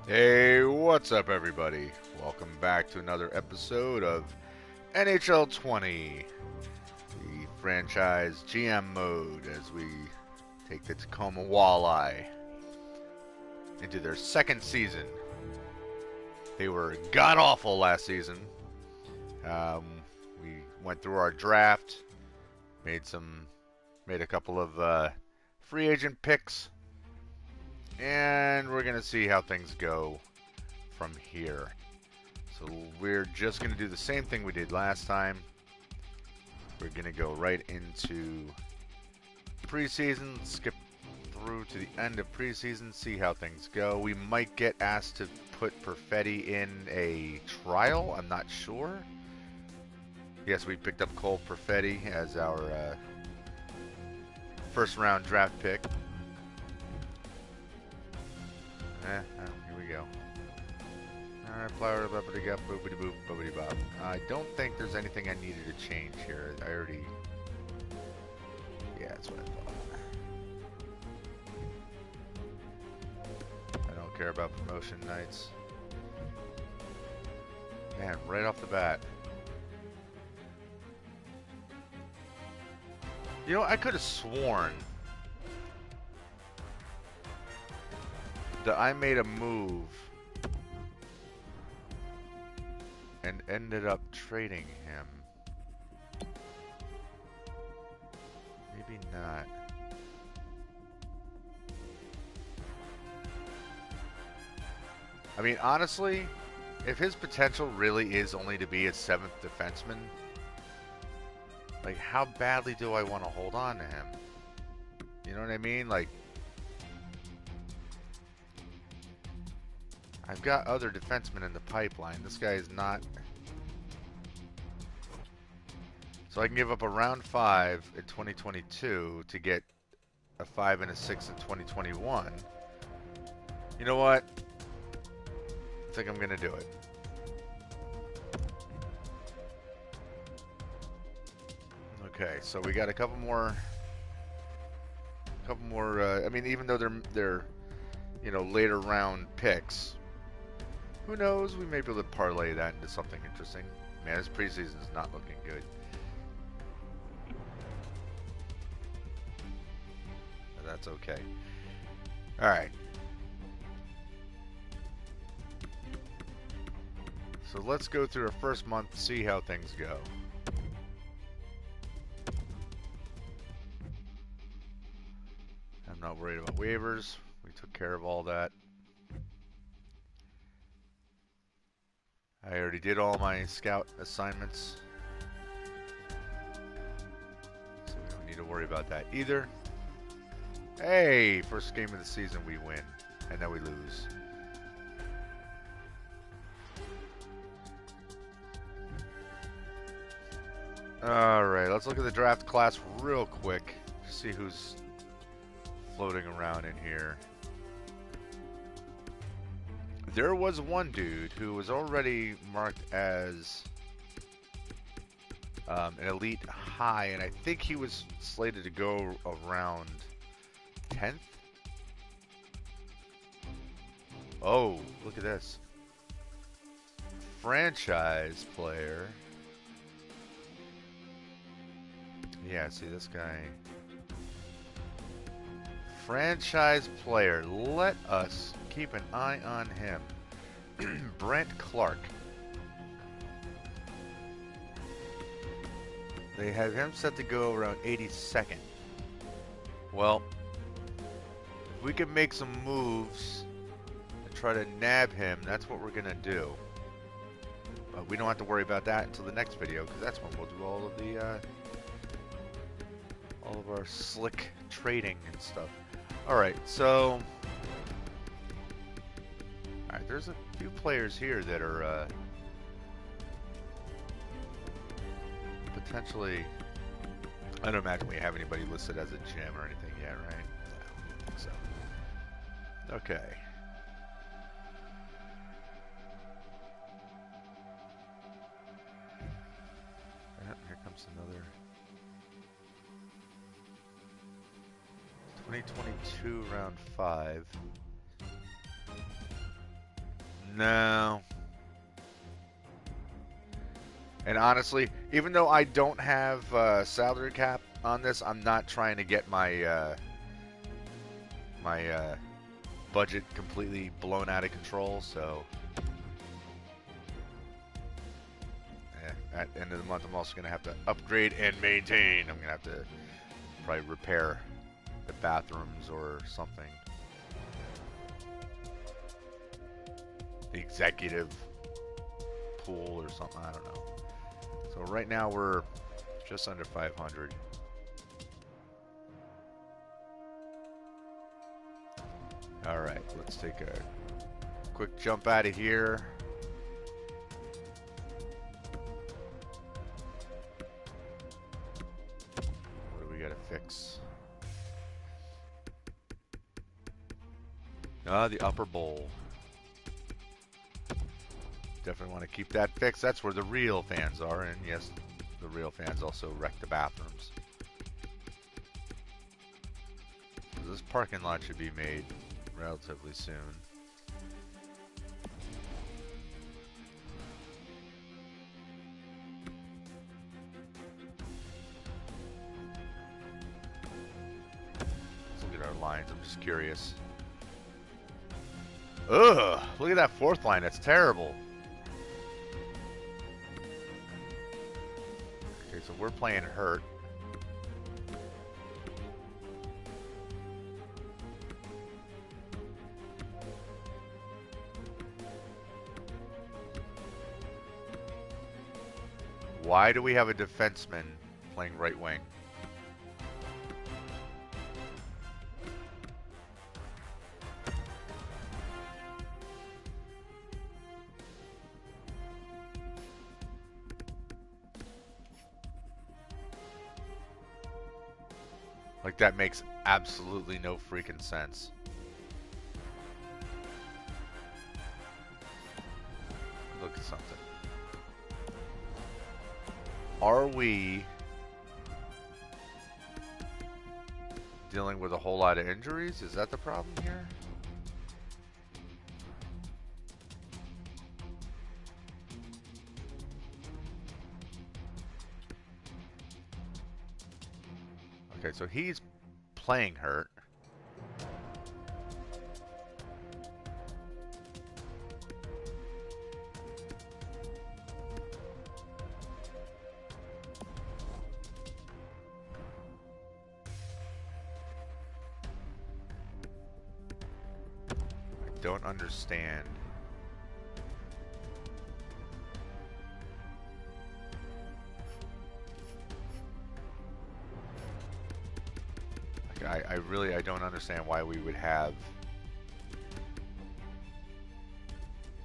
Hey, what's up, everybody? Welcome back to another episode of NHL20, the franchise GM mode, as we take the Tacoma Walleye into their second season. They were god awful last season. Um, we went through our draft, made a couple of free agent picks, and we're gonna see how things go from here. So we're just going to do the same thing we did last time. We're going to go right into preseason, skip through to the end of preseason, see how things go. We might get asked to put Perfetti in a trial. I'm not sure. Yes, we picked up Cole Perfetti as our first round draft pick. Here we go. Alright, flower, bubbity gap, boopity boop, boopity bop. I don't think there's anything I needed to change here. I already. Yeah, that's what I thought. I don't care about promotion nights. Man, right off the bat. You know, I could have sworn that I made a move and ended up trading him. Maybe not. I mean, honestly, if his potential really is only to be a seventh defenseman, like, how badly do I want to hold on to him? You know what I mean? Like, I've got other defensemen in the pipeline. This guy is not. So I can give up a round 5 in 2022 to get a 5 and a 6 in 2021. You know what? I think I'm going to do it. Okay, so we got a couple more. I mean, even though they're later round picks, who knows? We may be able to parlay that into something interesting. Man, this preseason is not looking good. But that's okay. All right. So let's go through our first month, see how things go. I'm not worried about waivers. We took care of all that. I already did all my scout assignments. So we don't need to worry about that either. Hey, first game of the season we win. And then we lose. Alright, let's look at the draft class real quick. See who's floating around in here. There was one dude who was already marked as an elite high, and I think he was slated to go around 10th. Oh, look at this. Franchise player. Yeah, see this guy. Franchise player. Let us keep an eye on him. Brent Clark. They have him set to go around 82nd. Well, if we can make some moves and try to nab him, that's what we're going to do. But we don't have to worry about that until the next video, because that's when we'll do all of the all of our slick trading and stuff. Alright, so alright, there's a few players here that are potentially. I don't imagine we have anybody listed as a gem or anything yet, right? No, I don't think so. Okay. Here comes another 2022 round 5. No. And honestly, even though I don't have salary cap on this, I'm not trying to get my budget completely blown out of control. So, at the end of the month, I'm also going to have to upgrade and maintain. I'm going to have to probably repair the bathrooms or something. The executive pool or something. I don't know. So right now we're just under 500. All right, let's take a quick jump out of here. What do we got to fix? The upper bowl. Definitely want to keep that fixed. That's where the real fans are, and yes, the real fans also wreck the bathrooms. So this parking lot should be made relatively soon. Let's look at our lines. I'm just curious. Ugh! Look at that fourth line. That's terrible. Okay, so we're playing hurt. Why do we have a defenseman playing right wing? Like, that makes absolutely no freaking sense. Look at something. Are we dealing with a whole lot of injuries? Is that the problem here? Okay, so he's playing hurt. I don't understand. I really don't understand why we would have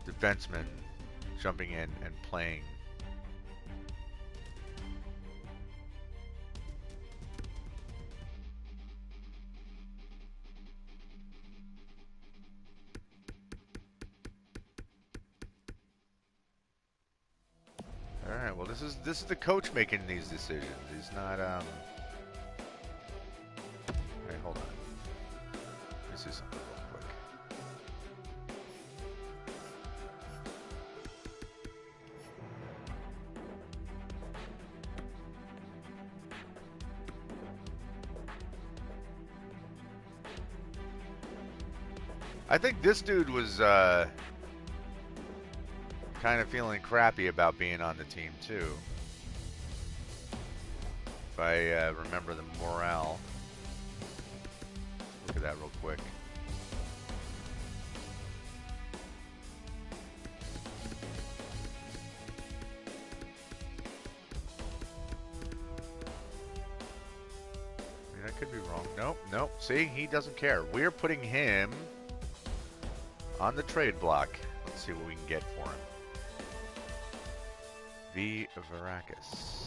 defensemen jumping in and playing. All right, well, this is the coach making these decisions. He's not Hey, hold on. Let's see something real quick. I think this dude was kind of feeling crappy about being on the team too. If I remember the morale. Look at that real quick. I mean, I could be wrong. Nope, nope. See, he doesn't care. We're putting him on the trade block. Let's see what we can get for him. V. Varakis.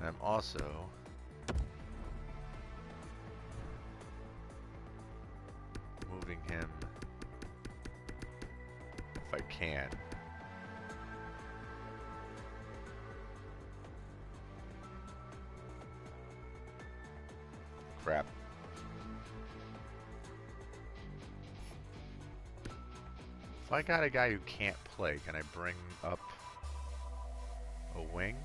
I'm also moving him, if I can. Crap. If I got a guy who can't play, can I bring up a wing?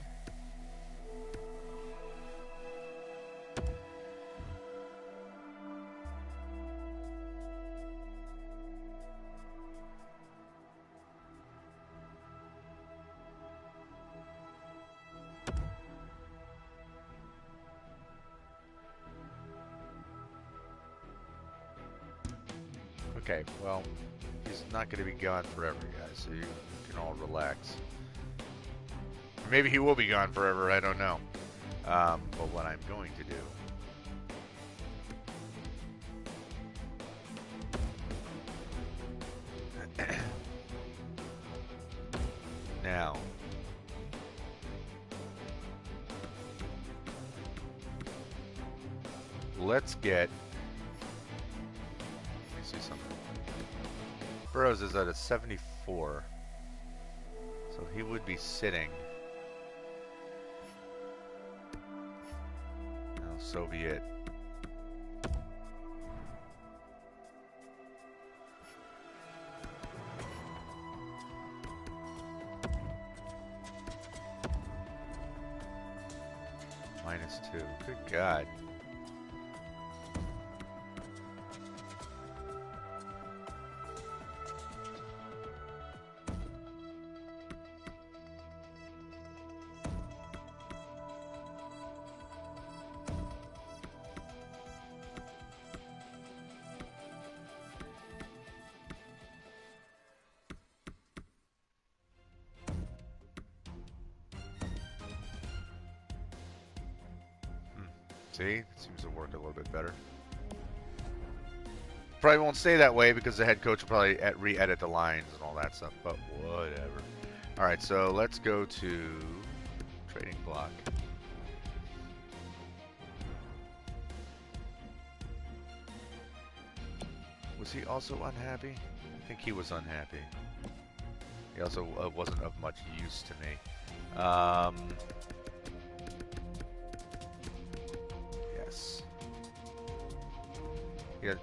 Okay, well, he's not going to be gone forever, guys, so you can all relax. Maybe he will be gone forever, I don't know. But what I'm going to do... now... let's get... let me see something. Burroughs is at a 74. So he would be sitting. Now, so be it. -2. Good God. See? It seems to work a little bit better. Probably won't stay that way because the head coach will probably re-edit the lines and all that stuff, but whatever. Alright, so let's go to trading block. Was he also unhappy? I think he was unhappy. He also wasn't of much use to me. Yes. Yeah,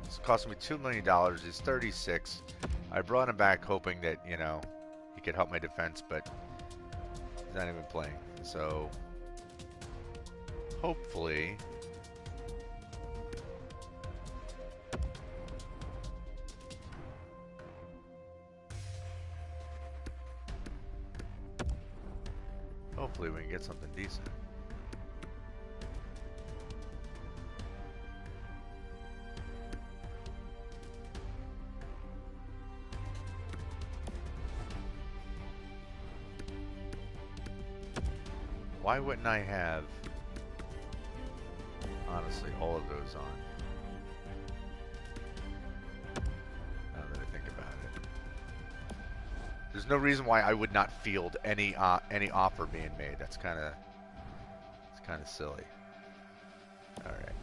it's costing me $2 million. He's 36. I brought him back hoping that, you know, he could help my defense, but he's not even playing. So, hopefully... hopefully we can get something decent. Why wouldn't I have, honestly, all of those on? Now that I think about it. There's no reason why I would not field any offer being made. It's kind of silly. All right.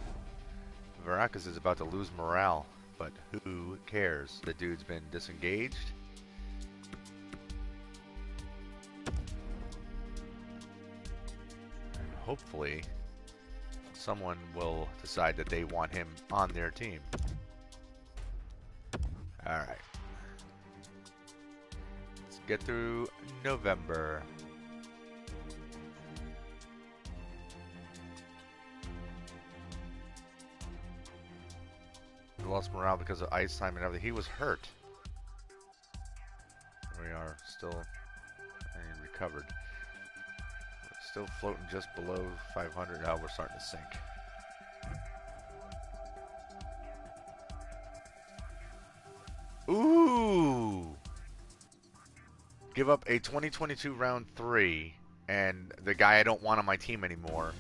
Verakas is about to lose morale, but who cares? The dude's been disengaged. And hopefully someone will decide that they want him on their team. All right. Get through November. We lost morale because of ice time and everything. He was hurt. We are still recovered. We're still floating just below 500. Now we're starting to sink. Ooh! Give up a 2022 round 3 and the guy I don't want on my team anymore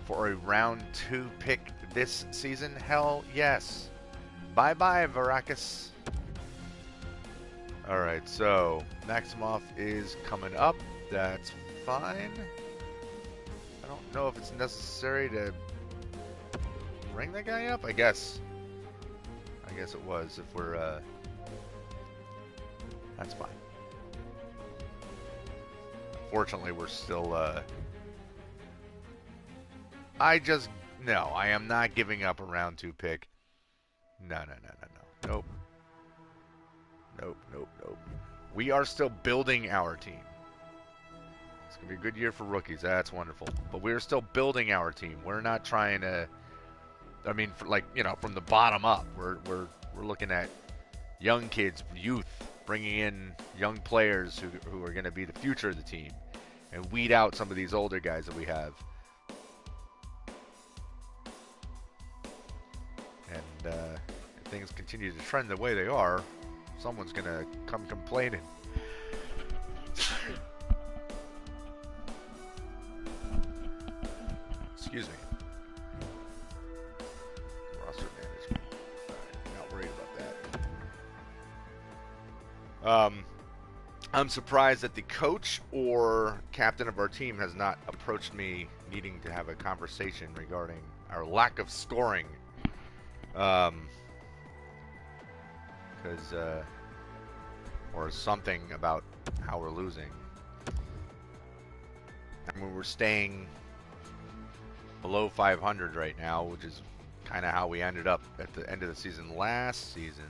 for a round 2 pick this season? Hell yes. Bye-bye, Verakas. Alright, so Maximoff is coming up. That's fine. I don't know if it's necessary to bring that guy up. I guess it was if we're that's fine. Fortunately, we're still, no, I am not giving up a round 2 pick. No. Nope. Nope, nope, nope. We are still building our team. It's going to be a good year for rookies. That's wonderful. But we're still building our team. We're not trying to, I mean, from the bottom up. We're looking at young kids, youth, bringing in young players who are going to be the future of the team and weed out some of these older guys that we have. And if things continue to trend the way they are, someone's going to come complaining. Excuse me. Roster management. Not worried about that. I'm surprised that the coach or captain of our team has not approached me needing to have a conversation regarding our lack of scoring. Or something about how we're losing. I mean, we're staying below 500 right now, which is kind of how we ended up at the end of the season last season.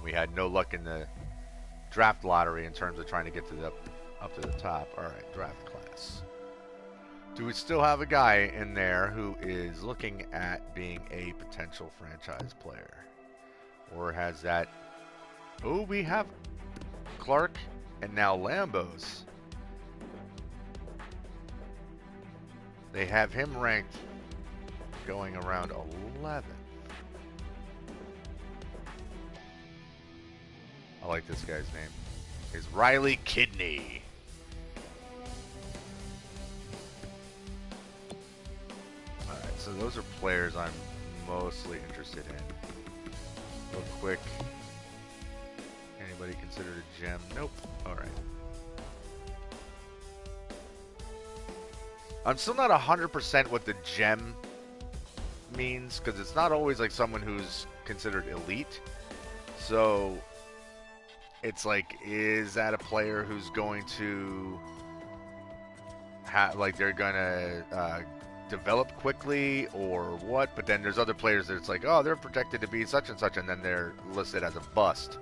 We had no luck in the draft lottery in terms of trying to get to up to the top. All right, draft class. Do we still have a guy in there who is looking at being a potential franchise player? Or has that... Oh, we have Clark and now Lambos. They have him ranked going around 11. I like this guy's name. Is Riley Kidney. Alright, so those are players I'm mostly interested in. Real quick. Anybody considered a gem? Nope. Alright. I'm still not 100% what the gem means, because it's not always like someone who's considered elite. So it's like, is that a player who's going to they're gonna develop quickly or what? But then there's other players that it's like, oh, they're projected to be such and such, and then they're listed as a bust.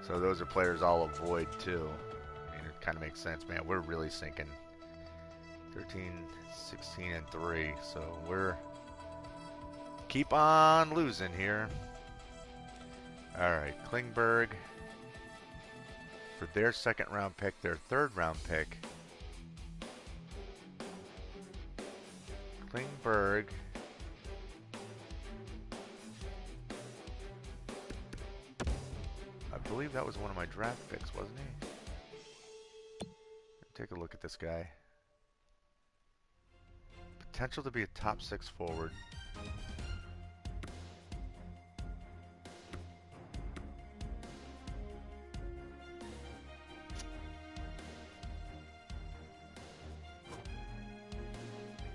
So those are players I'll avoid too. I mean, it kind of makes sense, man. We're really sinking. 13, 16, and 3. So we're keep on losing here. All right, Klingberg for their second round pick, their third round pick. Klingberg. I believe that was one of my draft picks, wasn't he? Take a look at this guy. Potential to be a top 6 forward.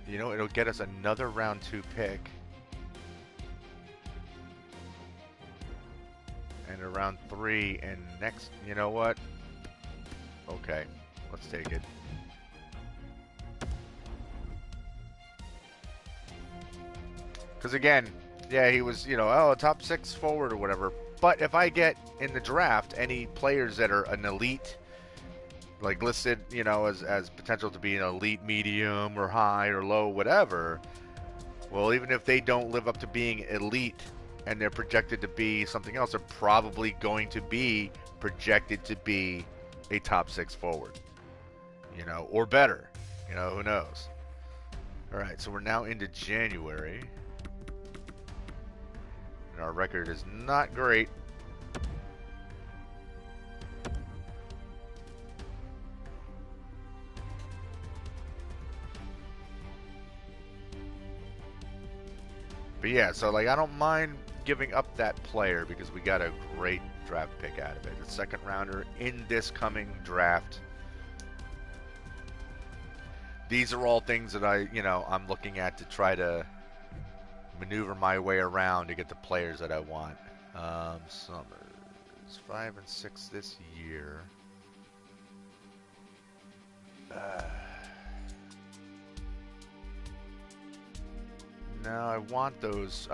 You know, it'll get us another round 2 pick. And a round 3 and next, you know what? Okay, let's take it. Because again, yeah, he was, you know, oh, a top 6 forward or whatever. But if I get in the draft any players that are an elite, like listed, you know, as potential to be an elite medium or high or low, whatever, well, even if they don't live up to being elite and they're projected to be something else, they're probably going to be projected to be a top 6 forward, you know, or better, you know, who knows. All right, so we're now into January. And our record is not great. But yeah, so like I don't mind giving up that player because we got a great draft pick out of it. A second rounder in this coming draft. These are all things that I'm looking at to try to maneuver my way around to get the players that I want. Summers 5 and 6 this year. No, I want those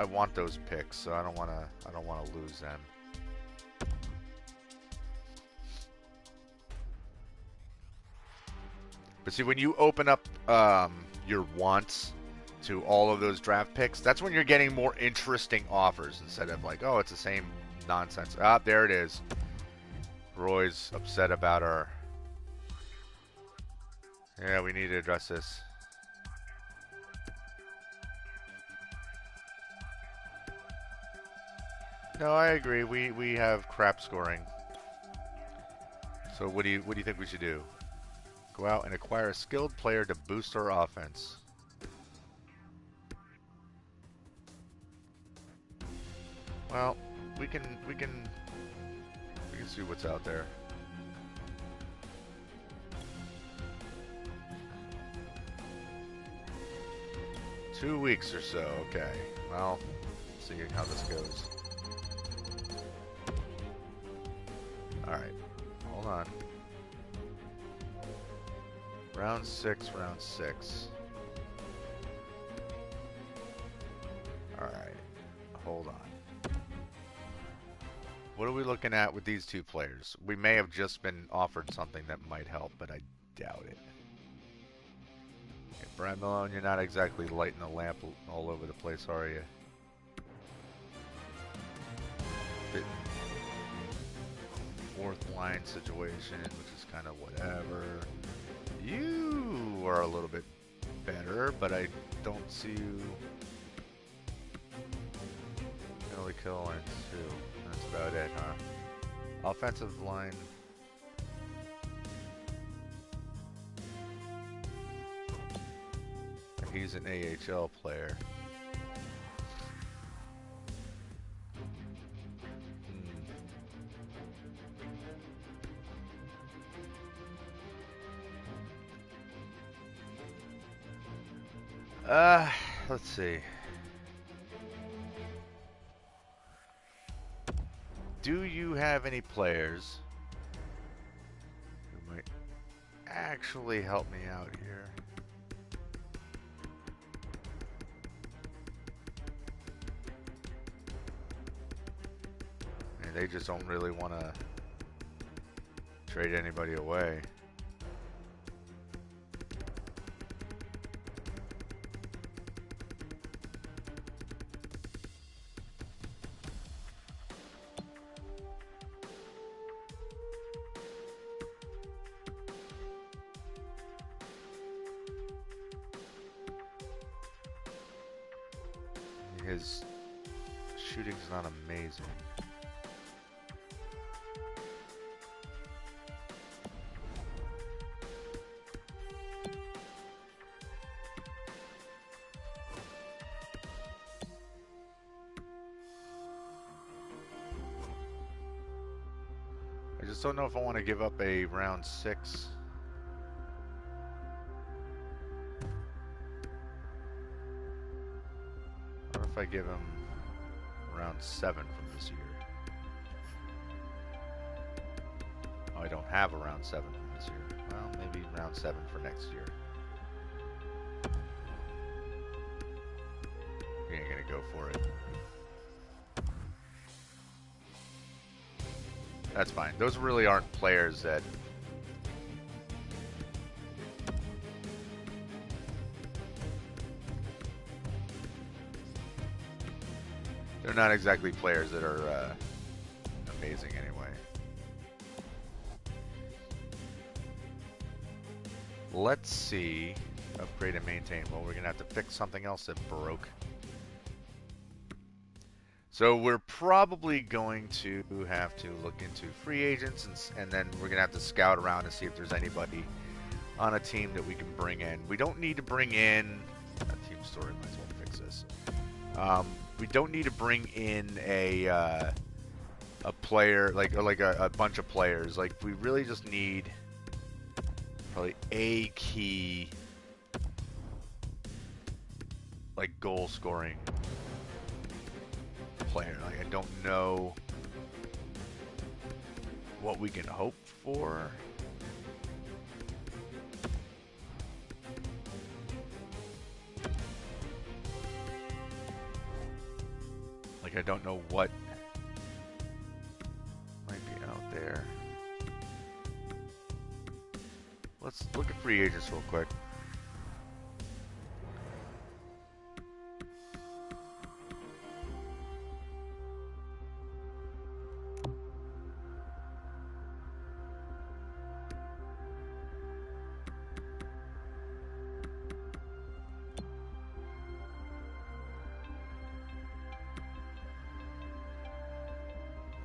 picks, so I don't want to lose them. But see, when you open up your wants to all of those draft picks, that's when you're getting more interesting offers instead of like, oh, it's the same nonsense. Ah, there it is. Roy's upset about our... Yeah, we need to address this. No, I agree. We have crap scoring. So what do you think we should do? Go out and acquire a skilled player to boost our offense. Well, we can see what's out there. Two weeks or so. Okay. Well, see how this goes. All right. Hold on. Round 6, round 6. Alright. Hold on. What are we looking at with these two players? We may have just been offered something that might help, but I doubt it. Okay, Brad Malone, you're not exactly lighting the lamp all over the place, are you? Bit fourth line situation, which is kind of whatever. You are a little bit better, but I don't see you. Penalty kill line 2. That's about it, huh? Offensive line. He's an AHL player. Let's see. Do you have any players who might actually help me out here? I mean, they just don't really want to trade anybody away. His shooting's not amazing. I just don't know if I want to give up a round 6. If I give him round 7 from this year. Oh, I don't have a round 7 from this year. Well, maybe round 7 for next year. He ain't gonna go for it. That's fine. Those really aren't players that... They're not exactly players that are amazing anyway. Let's see. Upgrade and maintain. Well, we're going to have to fix something else that broke. So we're probably going to have to look into free agents, and then we're going to have to scout around to see if there's anybody on a team that we can bring in. We don't need to bring in... A team story, might as well fix this. We don't need to bring in a player like a bunch of players. Like, we really just need probably a key like goal scoring player. Like, I don't know what we can hope for. Like, I don't know what might be out there. Let's look at free agents real quick.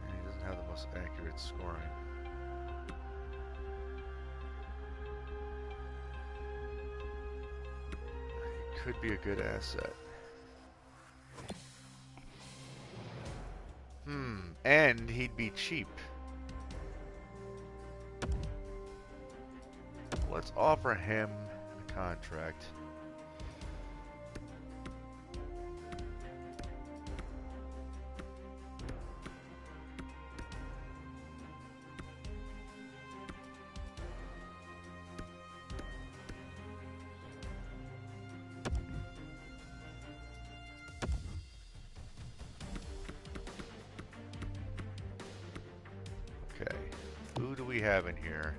He doesn't have the most accurate scoring. He could be a good asset. And he'd be cheap. Let's offer him a contract. Okay, who do we have in here?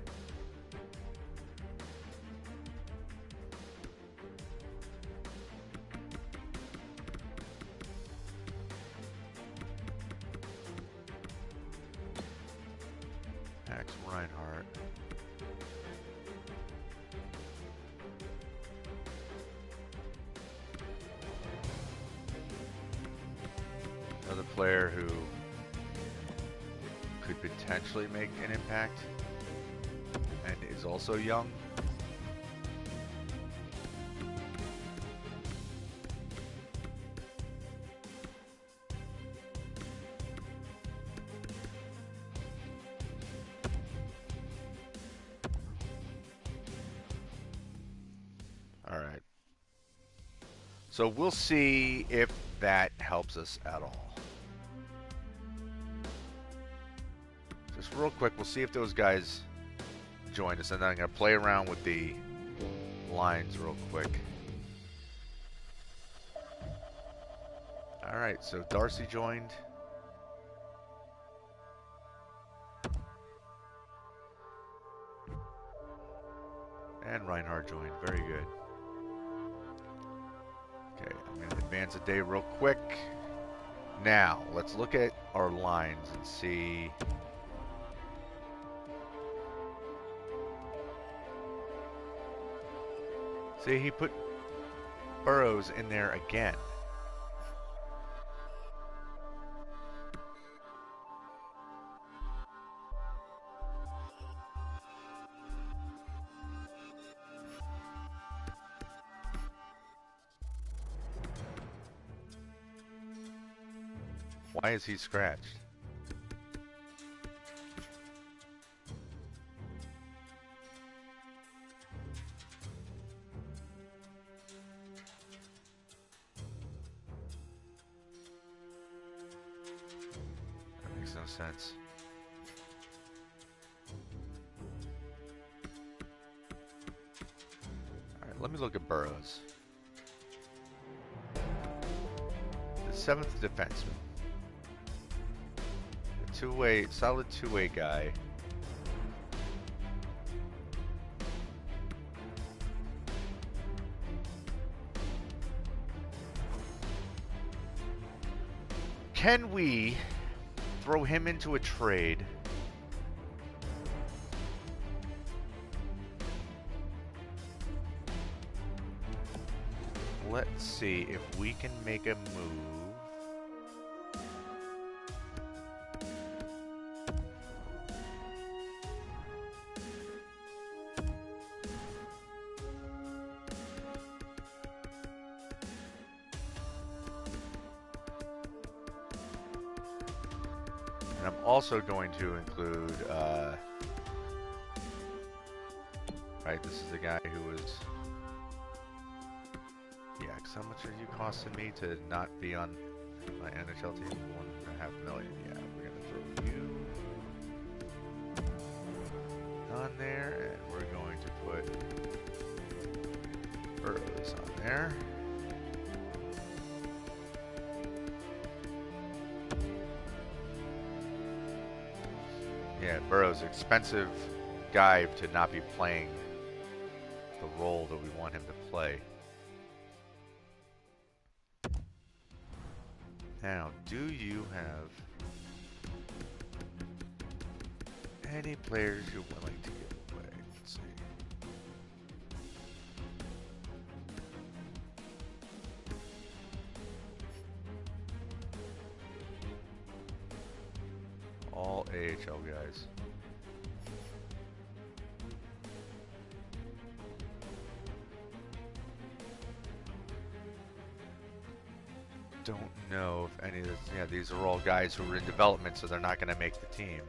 Max Reinhardt. Another player who could potentially make an impact and is also young. All right. So we'll see if that helps us at all. Just real quick, we'll see if those guys join us, and then I'm going to play around with the lines real quick. All right, so Darcy joined. And Reinhardt joined. Very good. Okay, I'm going to advance a day real quick. Now, let's look at our lines and see. See, he put Burrows in there again. Why is he scratched? That makes no sense. All right, let me look at Burrows. The 7th defenseman. Two-way, solid two-way guy. Can we throw him into a trade? Let's see if we can make a move. And I'm also going to include, right, this is the guy who was, yeah, because how much are you costing me to not be on my NHL team? $1.5 million. Yeah, we're going to throw you on there, and we're going to put Burrows on there. Yeah, Burrows, expensive guy to not be playing the role that we want him to play. Now, do you have any players you're willing to give away? Let's see. All AHL guys. Don't know if any of this, yeah, these are all guys who are in development, so they're not going to make the team.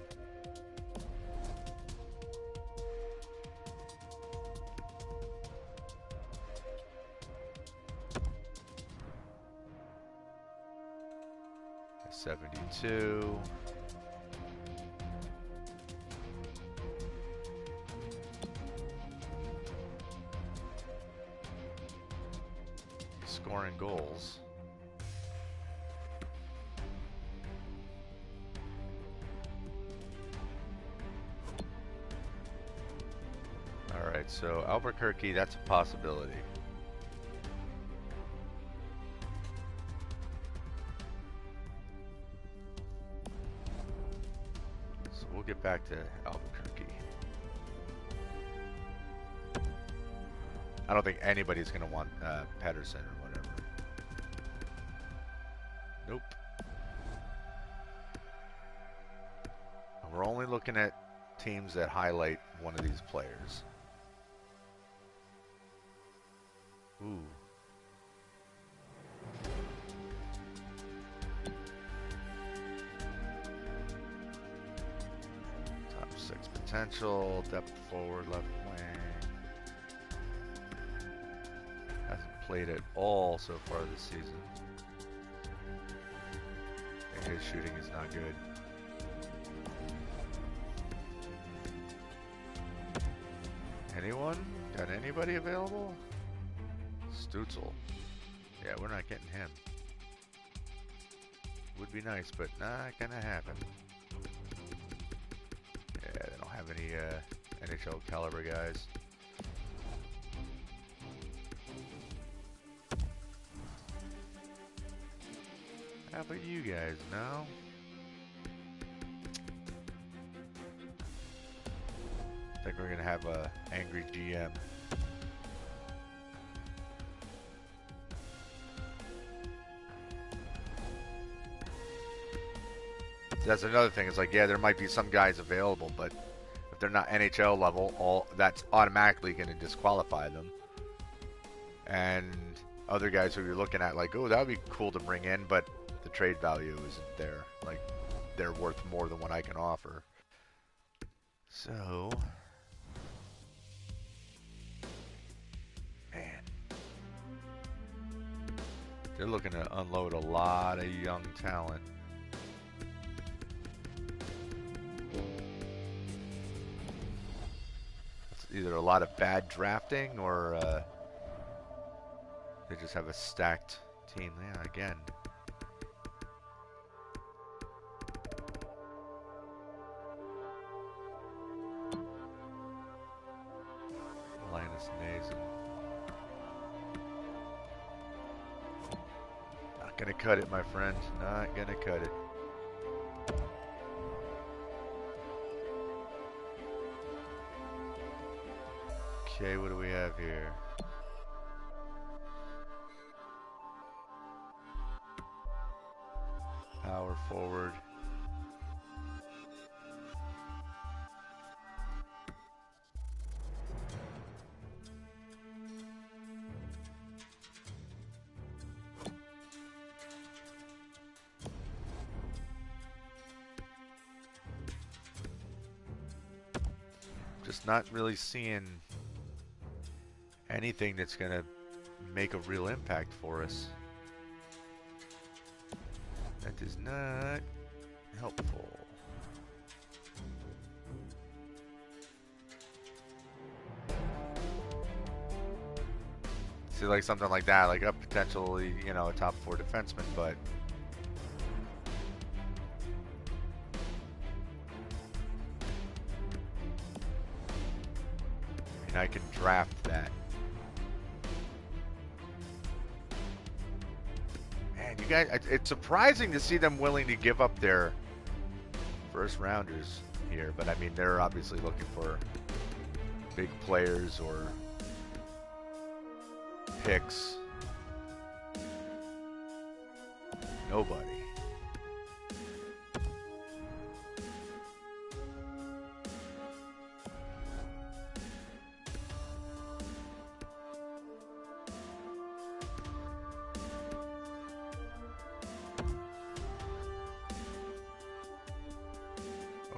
'72. Scoring goals. Alright, so Albuquerque, that's a possibility. So we'll get back to Albuquerque. I don't think anybody's going to want Pedersen or whatever. Nope. And we're only looking at teams that highlight one of these players. Ooh. Top 6 potential, depth forward, left wing. Hasn't played at all so far this season. I think his shooting is not good. Anyone? Got anybody available? Stutzel. Yeah, we're not getting him. Would be nice, but not gonna happen. Yeah, they don't have any NHL caliber guys. How about you guys? No? I think we're gonna have a angry GM. That's another thing. It's like, yeah, there might be some guys available, but if they're not NHL level, that's automatically going to disqualify them. And other guys who you're looking at, like, oh, that would be cool to bring in, but the trade value isn't there. Like, they're worth more than what I can offer. So, man, they're looking to unload a lot of young talent. Either a lot of bad drafting or they just have a stacked team. Yeah, again. Linus Nason. Not gonna cut it, my friend. Not gonna cut it. Okay, what do we have here? Power forward. Just not really seeing anything that's going to make a real impact for us. That is not helpful. See, like something like that, like a potentially, you know, a top 4 defenseman, but and I can draft that. Man, you guys, it's surprising to see them willing to give up their first rounders here, but I mean, they're obviously looking for big players or picks. Nobody.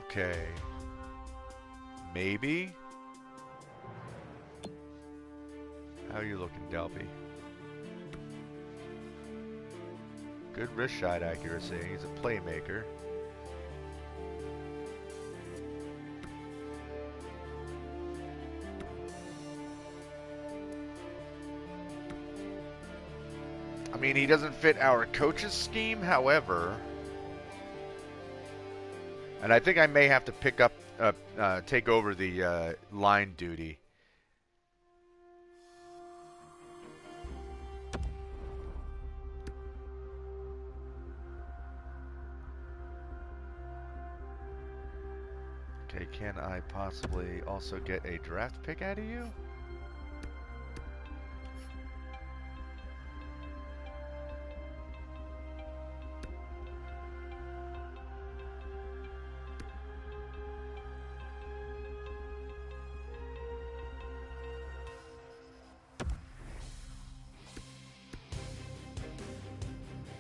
Okay. Maybe? How are you looking, Delpy? Good wrist shot accuracy. He's a playmaker. I mean, he doesn't fit our coach's scheme, however. And I think I may have to pick up, take over the line duty. Okay, can I possibly also get a draft pick out of you?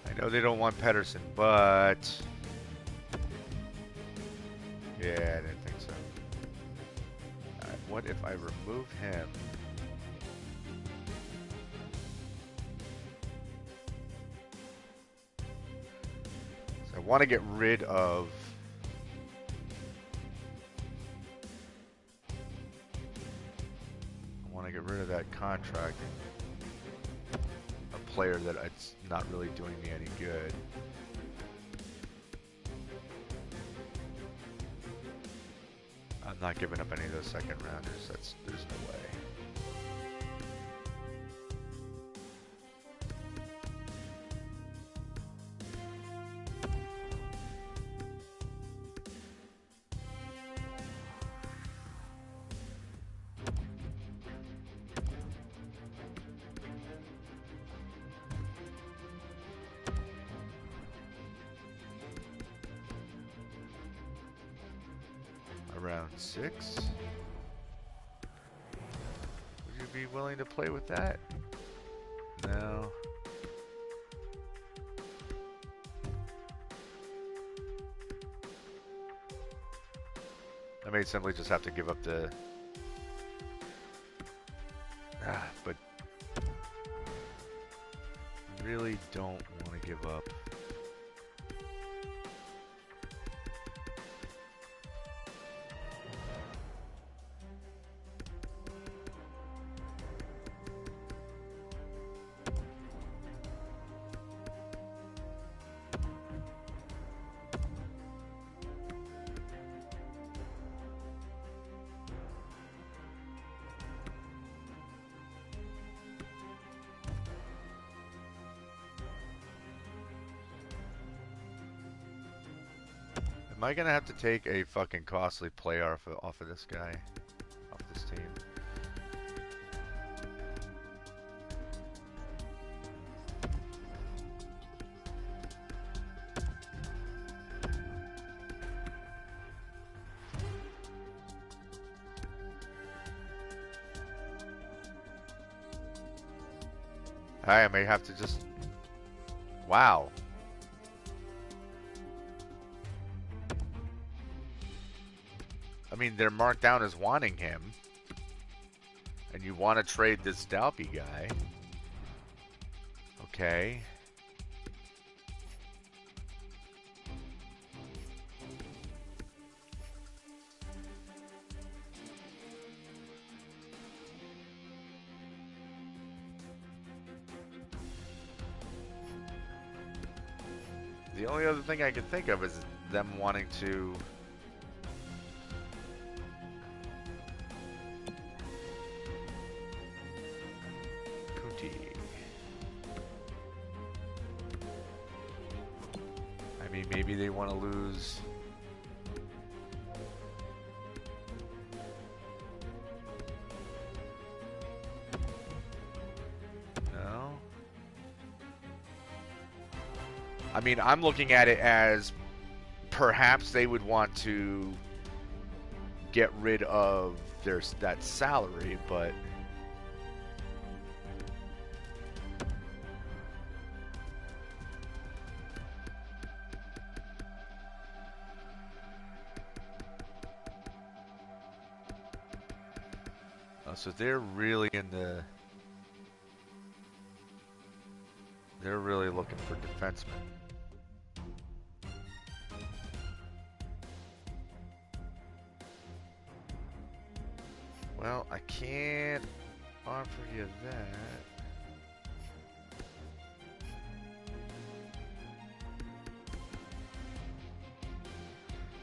I know they don't want Pedersen, but yeah, I didn't think so. Alright, what if I remove him? So I want to get rid of that contract. A player that it's not really doing me any good. I'm not giving up any of those second rounders. There's no way. Round 6. Would you be willing to play with that? No. I may simply just have to give up the... but really don't want to give up. Am I gonna have to take a fucking costly player off of this guy? Off this team? I may have to just... Wow. I mean, they're marked down as wanting him. And you want to trade this Dalpy guy. Okay. The only other thing I can think of is them wanting to... 20. I mean, maybe they want to lose. No. I mean, I'm looking at it as perhaps they would want to get rid of that salary, but so they're really they're really looking for defensemen. Well, I can't offer you that.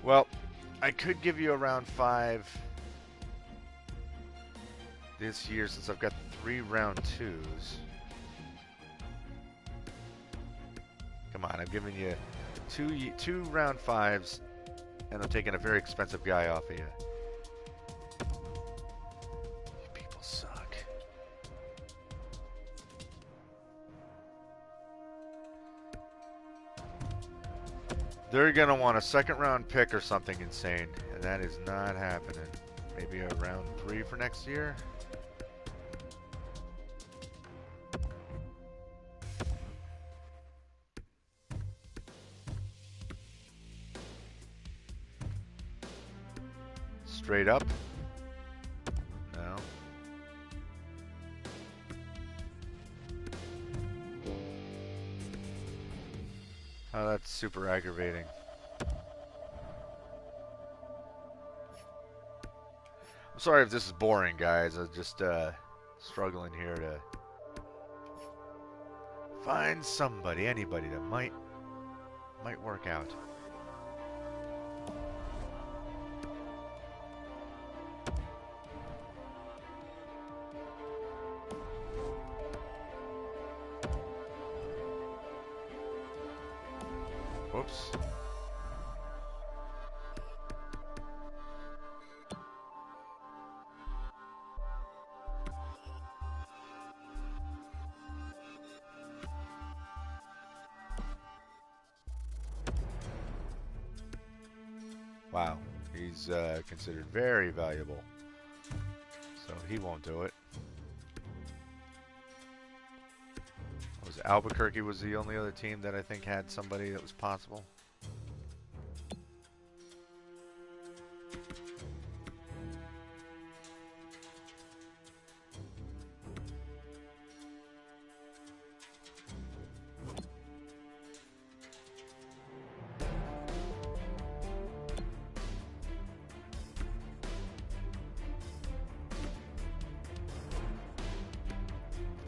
Well, I could give you a round 5 this year since I've got 3 round 2s. Come on, I'm giving you two round 5s, and I'm taking a very expensive guy off of you. You people suck. They're gonna want a 2nd round pick or something insane, and that is not happening. Maybe a round 3 for next year. Straight up? No. Oh, that's super aggravating. I'm sorry if this is boring, guys. I'm just struggling here to find somebody, anybody that might work out. Whoops. Wow, he's considered very valuable, so he won't do it. Was Albuquerque was the only other team that I think had somebody that was possible.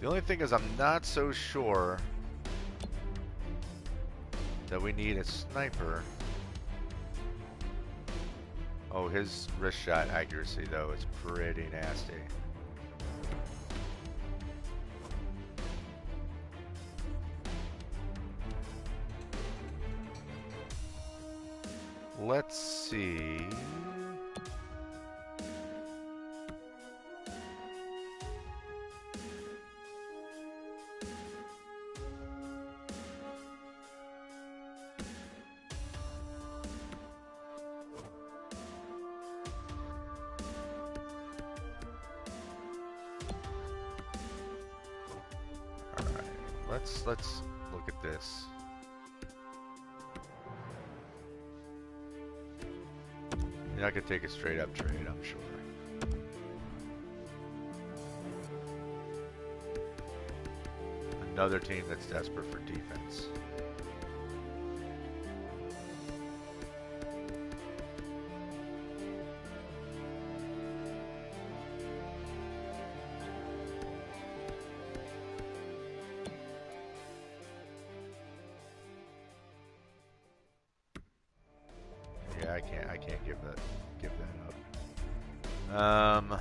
The only thing is I'm not so sure that we need a sniper. Oh, his wrist shot accuracy though is pretty nasty. Let's see. Let's look at this. You're not gonna take a straight up trade, I'm sure. Another team that's desperate for defense. I can't give that up.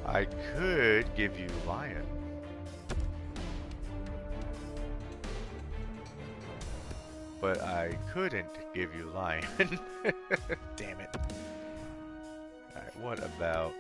I could give you lion. But I couldn't give you lion. Damn it. Alright, what about...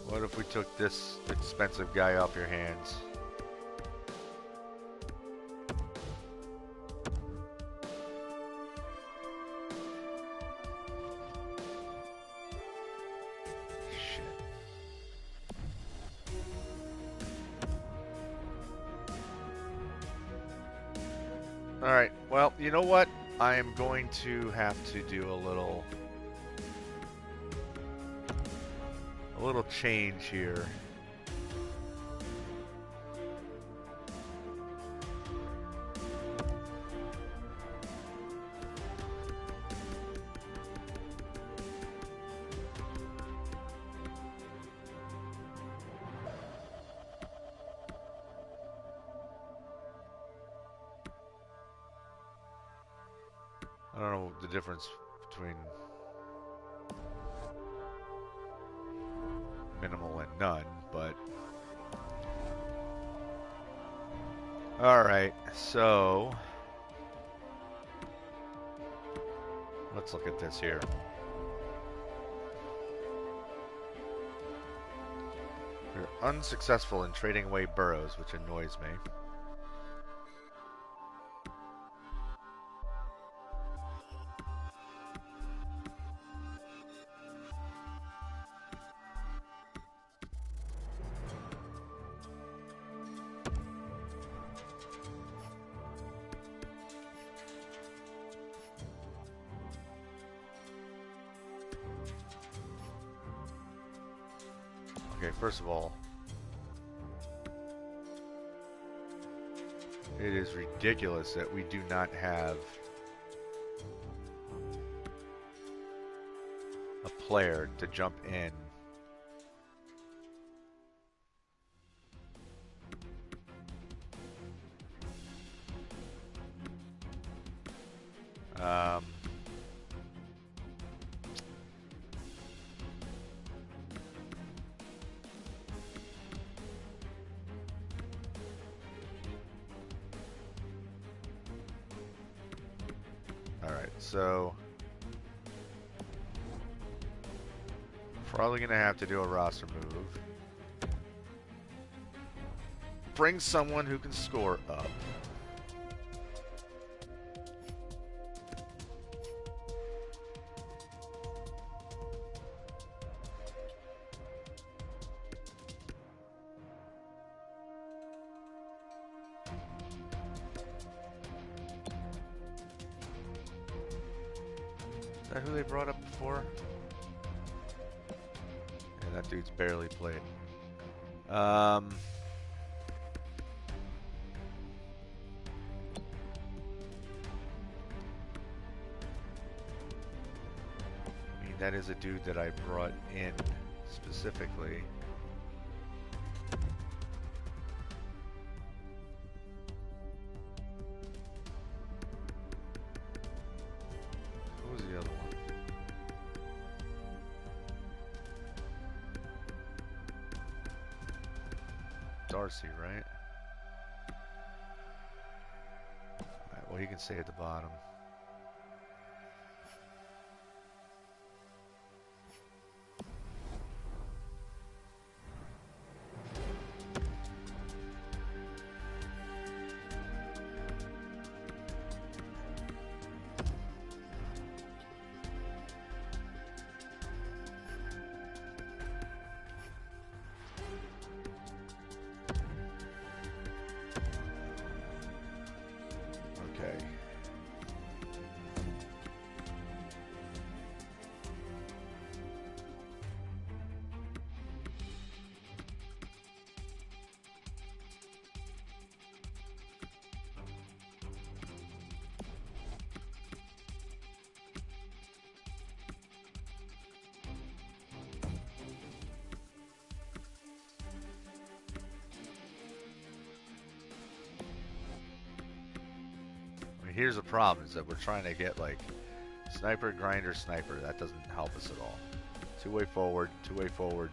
What if we took this expensive guy off your hands? Shit. Alright, well, you know what? I am going to have to do a little change here. I don't know the difference between minimal and none, but alright, so let's look at this here. You're unsuccessful in trading away burrows, which annoys me. Okay, first of all, it is ridiculous that we do not have a player to jump in. Alright, so probably gonna have to do a roster move. Bring someone who can score up. Is that who they brought up before? Yeah, that dude's barely played. I mean, that is a dude that I brought in specifically. Who was the other one? Darcy, right? Alright, well, he can stay at the bottom. Okay. here's the problem, is that we're trying to get, like, sniper, grinder, sniper. That doesn't help us at all. Two-way forward, two-way forward,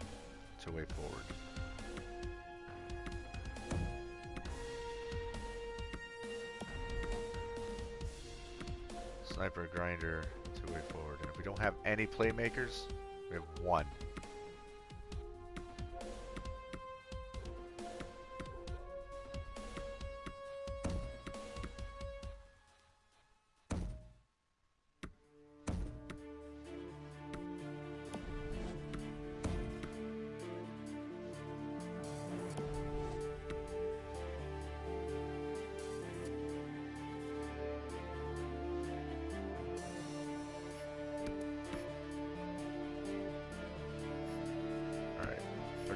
two-way forward. Sniper, grinder, two-way forward. And if we don't have any playmakers, we have one.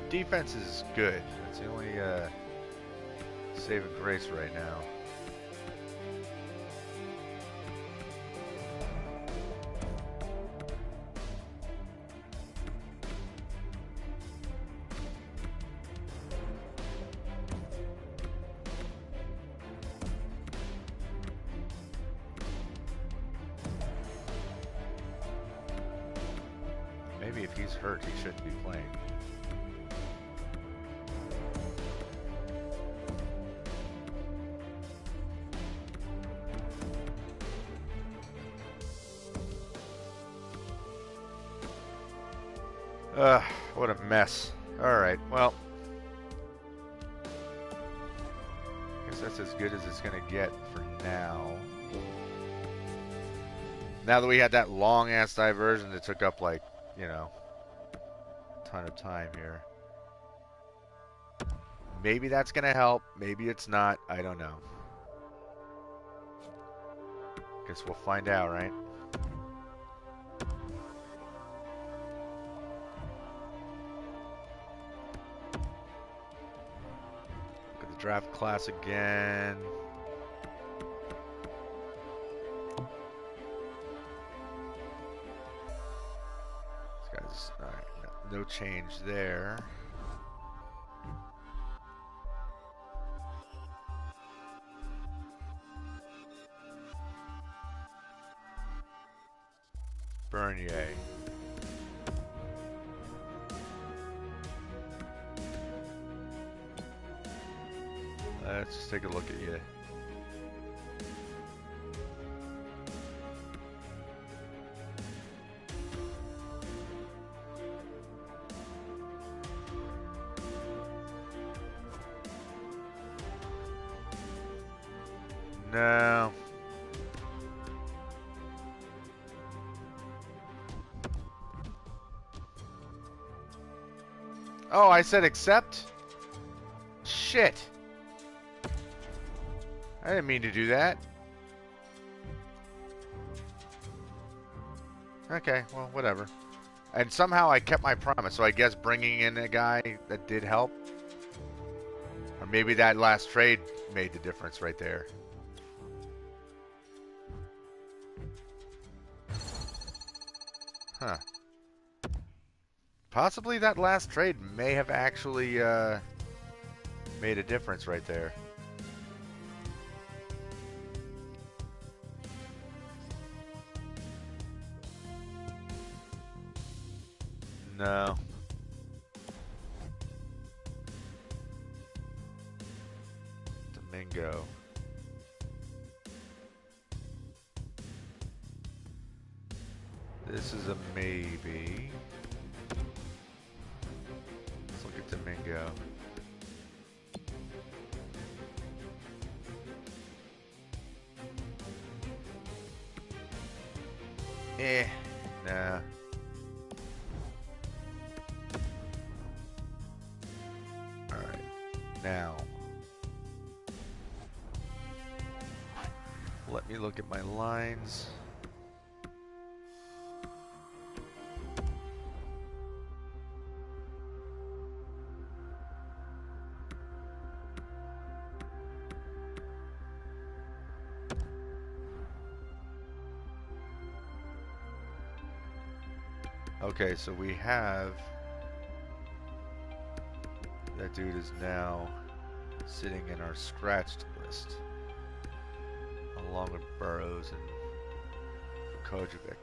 Defense is good. It's the only saving grace right now. Maybe if he's hurt, he shouldn't be playing. What a mess. Alright, well. I guess that's as good as it's going to get for now. Now that we had that long-ass diversion that took up, like, you know, a ton of time here. Maybe that's going to help. Maybe it's not. I don't know. Guess we'll find out, right? Draft class again. This guy's all right. No change there. Bernier. Let's just take a look at you. No. Oh, I said accept? Shit. I didn't mean to do that. Okay, well, whatever. And somehow I kept my promise, so I guess bringing in a guy that did help. Or maybe that last trade made the difference right there. Huh. Possibly that last trade may have actually made a difference right there. No. Domingo. This is a maybe. Let's look at Domingo. Nah. Alright. Now. Let me look at my lines. Okay, so we have that dude is now sitting in our scratched list along with Burrows and Kojovic.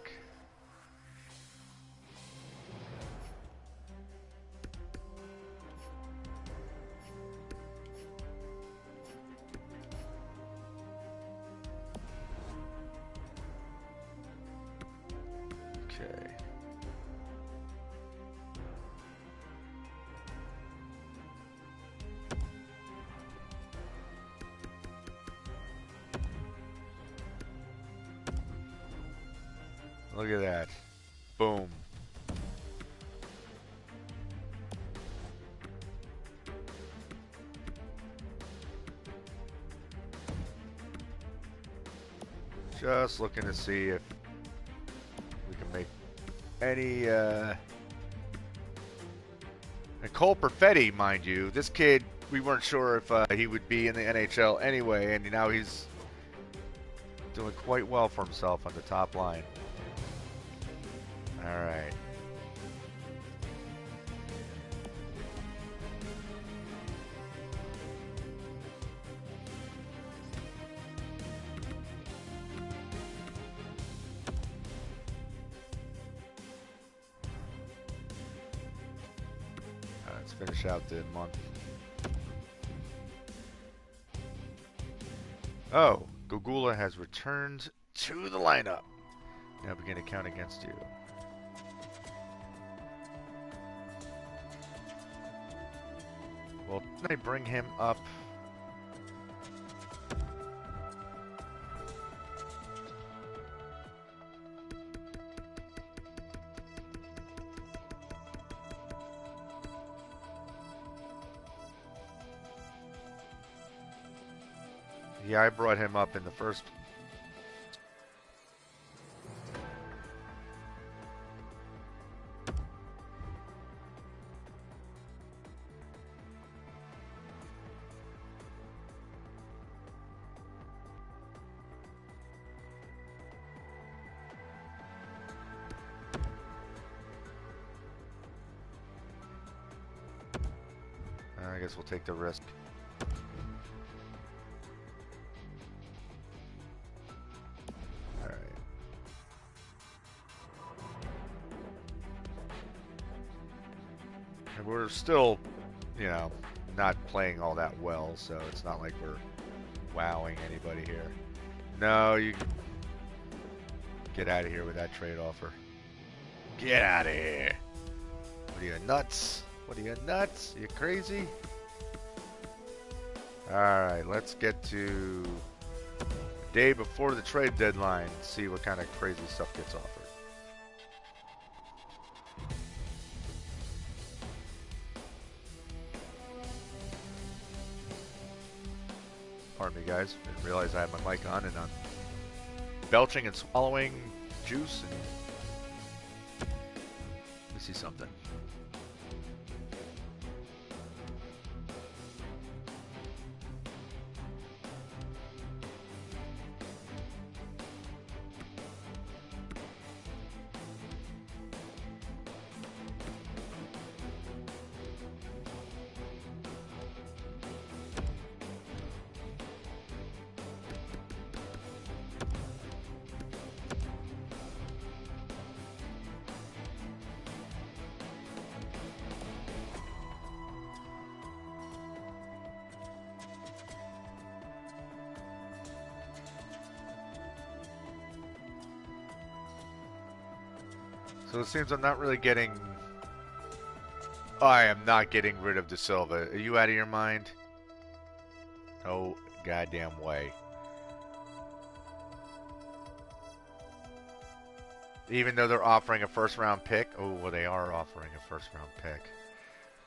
Okay. Look at that. Boom. Just looking to see if we can make any, and Cole Perfetti, mind you, this kid, we weren't sure if he would be in the NHL anyway, and now he's doing quite well for himself on the top line. All right. Let's finish out the month. Oh, Gogula has returned to the lineup. Now begin to count against you. Well, didn't I bring him up? Yeah, I brought him up in the first. I guess we'll take the risk. All right. And we're still, you know, not playing all that well, so it's not like we're wowing anybody here. No, you can get out of here with that trade offer. Get out of here. What are you, nuts? What are you, nuts? Are you crazy? Alright, let's get to the day before the trade deadline and see what kind of crazy stuff gets offered. Pardon me, guys. Didn't realize I had my mic on and I'm belching and swallowing juice. And let me see something. So it seems I'm not really getting... I am not getting rid of De Silva. Are you out of your mind? No goddamn way. Even though they're offering a first-round pick. Oh, well, they are offering a first-round pick.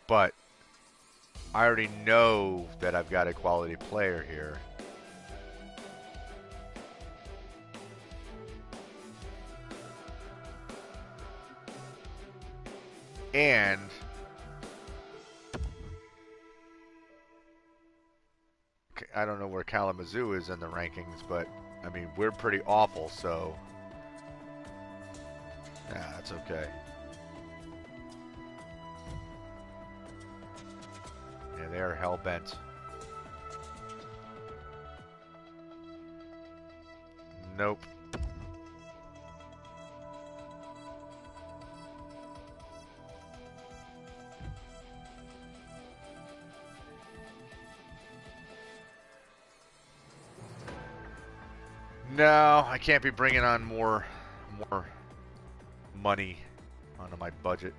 But I already know that I've got a quality player here. And I don't know where Kalamazoo is in the rankings, but I mean, we're pretty awful, so yeah, that's okay. Yeah, they're hell-bent. Nope. No, I can't be bringing on more money onto my budget.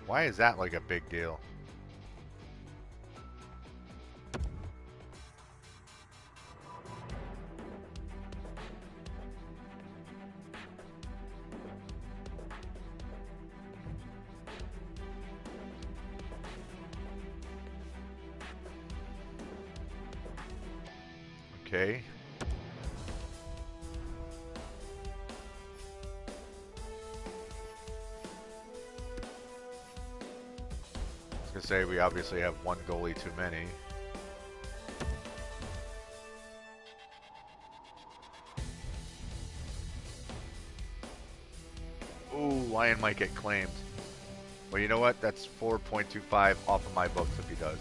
Why is that like a big deal? Okay. I was gonna say we obviously have one goalie too many. Ooh, Lion might get claimed. Well, you know what? That's 4.25 off of my books if he does.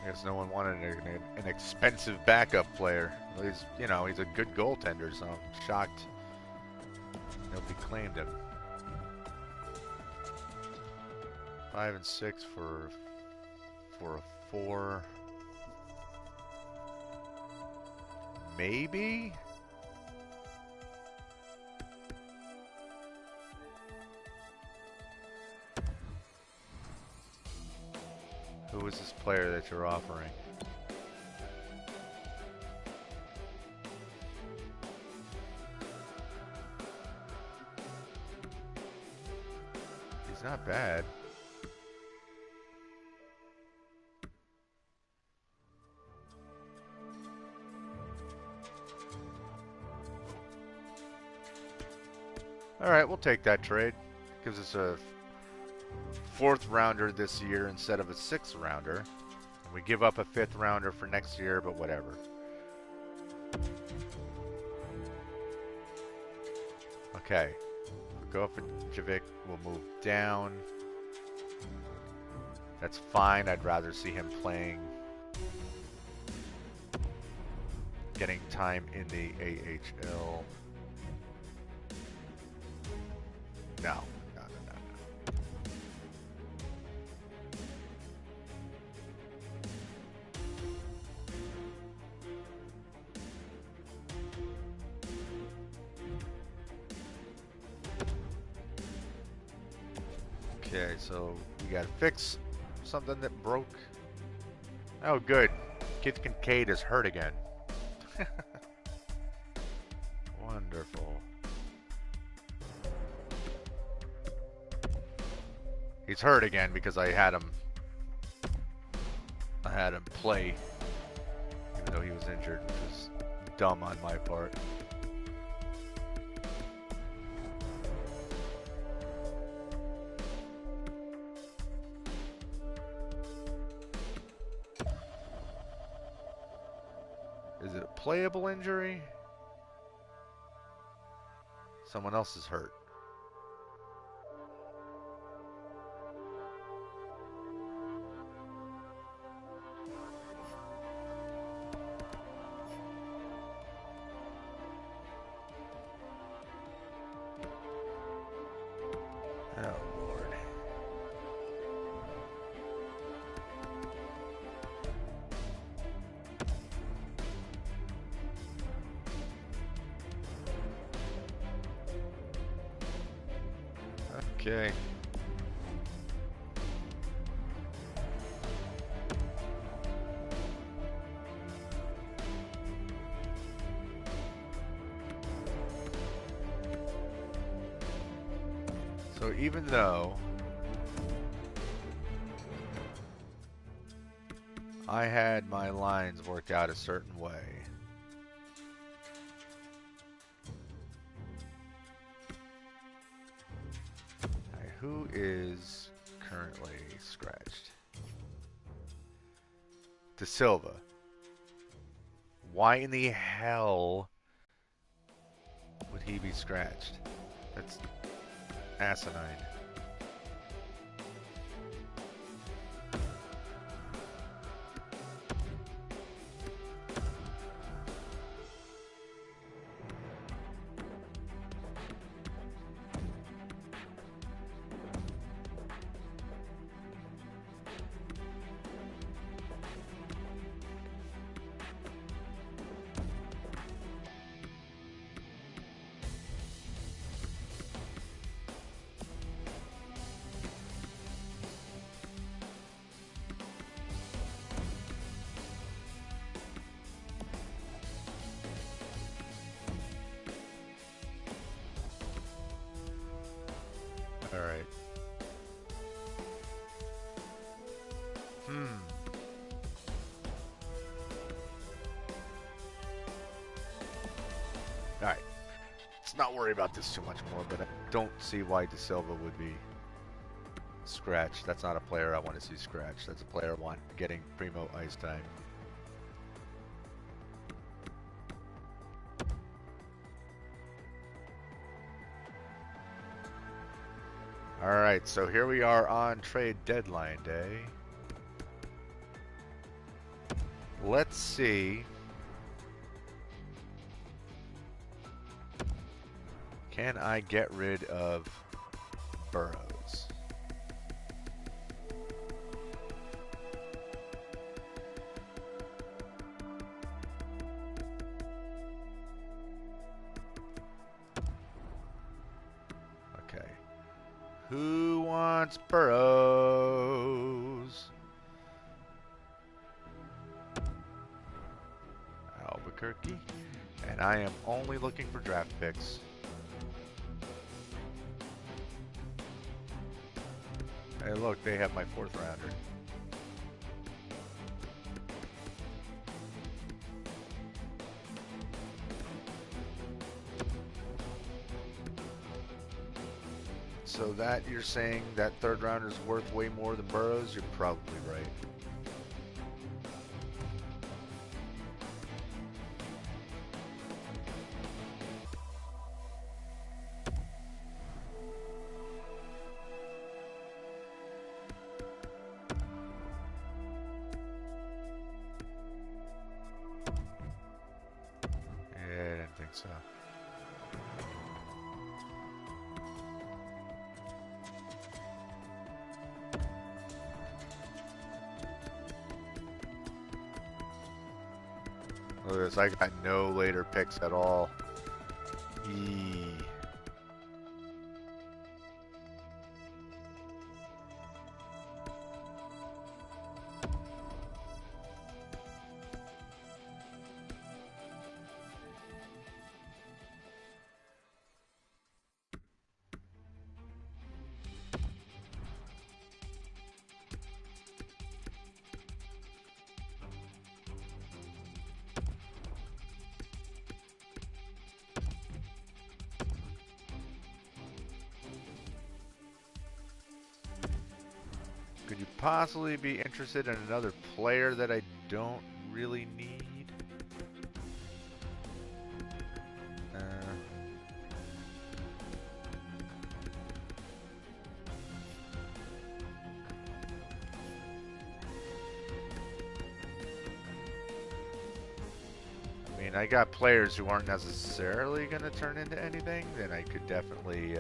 I guess no one wanted an expensive backup player. He's, you know, he's a good goaltender, so I'm shocked nobody claimed him. 5 and 6 for a 4. Maybe? Who is this player that you're offering? He's not bad. All right, we'll take that trade. Gives us a 4th rounder this year instead of a 6th rounder. We give up a 5th rounder for next year, but whatever. Okay. We'll go up for Javik. We'll move down. That's fine. I'd rather see him playing. Getting time in the AHL. No. Okay, so we gotta fix something that broke. Oh, good. Kid Kincaid is hurt again. Wonderful. He's hurt again because I had him play, even though he was injured, which was dumb on my part. Is it a playable injury? Someone else is hurt. Okay. So even though I had my lines worked out a certain way, alright, who is currently scratched? De Silva. Why in the hell would he be scratched? That's asinine. Alright. Alright. Let's not worry about this too much more, but I don't see why De Silva would be scratched. That's not a player I want to see scratched. That's a player I want getting primo ice time. Alright, so here we are on trade deadline day. Let's see. Can I get rid of Burrows? Okay. Who wants Burrows? Albuquerque. And I am only looking for draft picks. Hey, look, they have my 4th rounder. So that you're saying that 3rd rounder is worth way more than Burrows? You're probably right. Yeah, I didn't think so. Look at this, I got no later picks at all. Eee. Could you possibly be interested in another player that I don't really need? I mean, I got players who aren't necessarily going to turn into anything, then I could definitely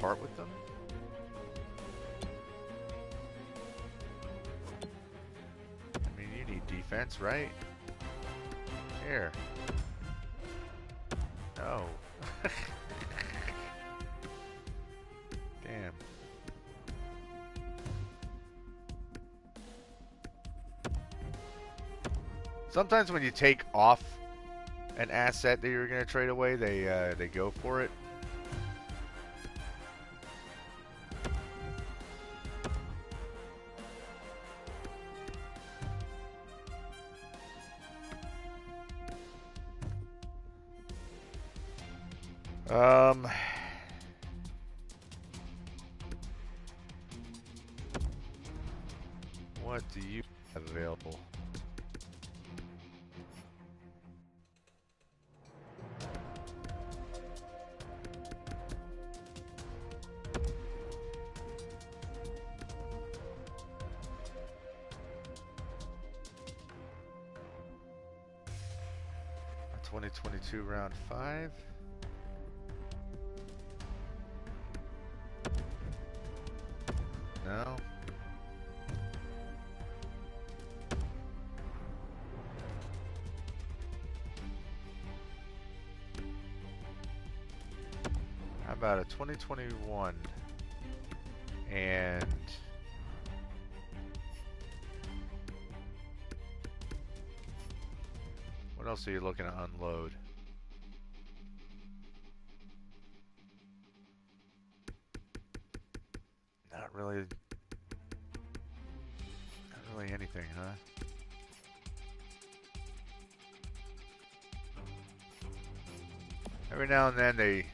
part with them. I mean, you need defense, right? Here. No. Sometimes when you take off an asset that you're going to trade away, they go for it. What do you have available? A 2022 round 5. No. How about a 2021 and what else are you looking to unload? Not really anything, huh? Every now and then they're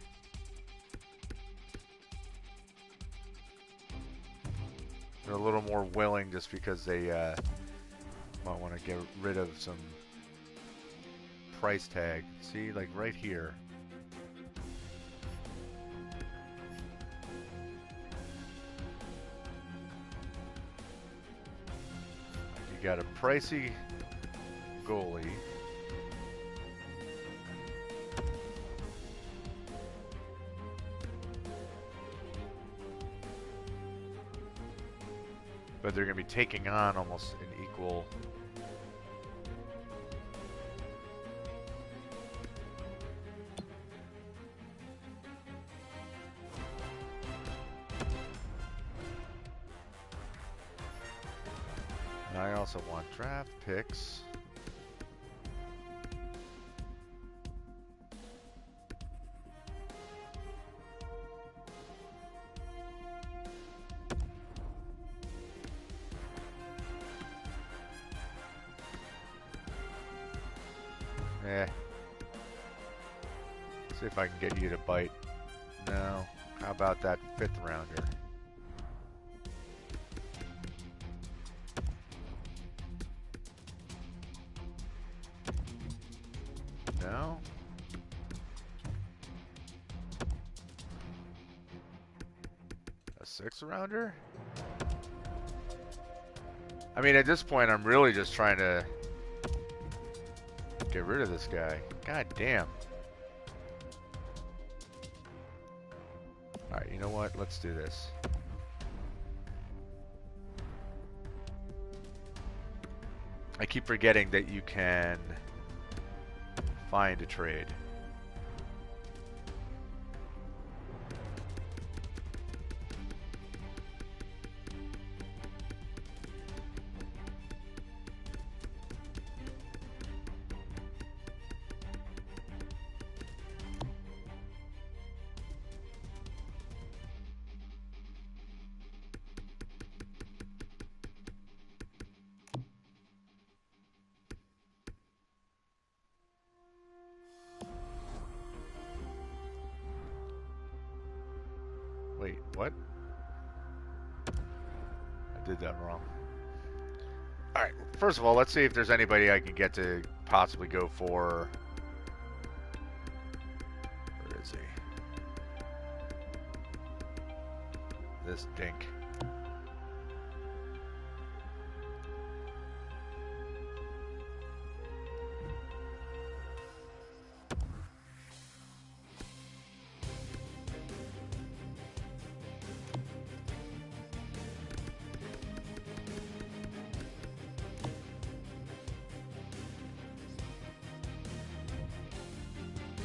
a little more willing just because they might want to get rid of some price tag. See, like right here. You got a pricey goalie. But they're going to be taking on almost an equal. And I also want draft picks. See if I can get you to bite. No. How about that 5th rounder? No. A 6th rounder? I mean, at this point, I'm really just trying to get rid of this guy. God damn. Alright, you know what? Let's do this. I keep forgetting that you can find a trade. Wait, what? I did that wrong. Alright, first of all, let's see if there's anybody I can get to possibly go for. Where is he? This dink.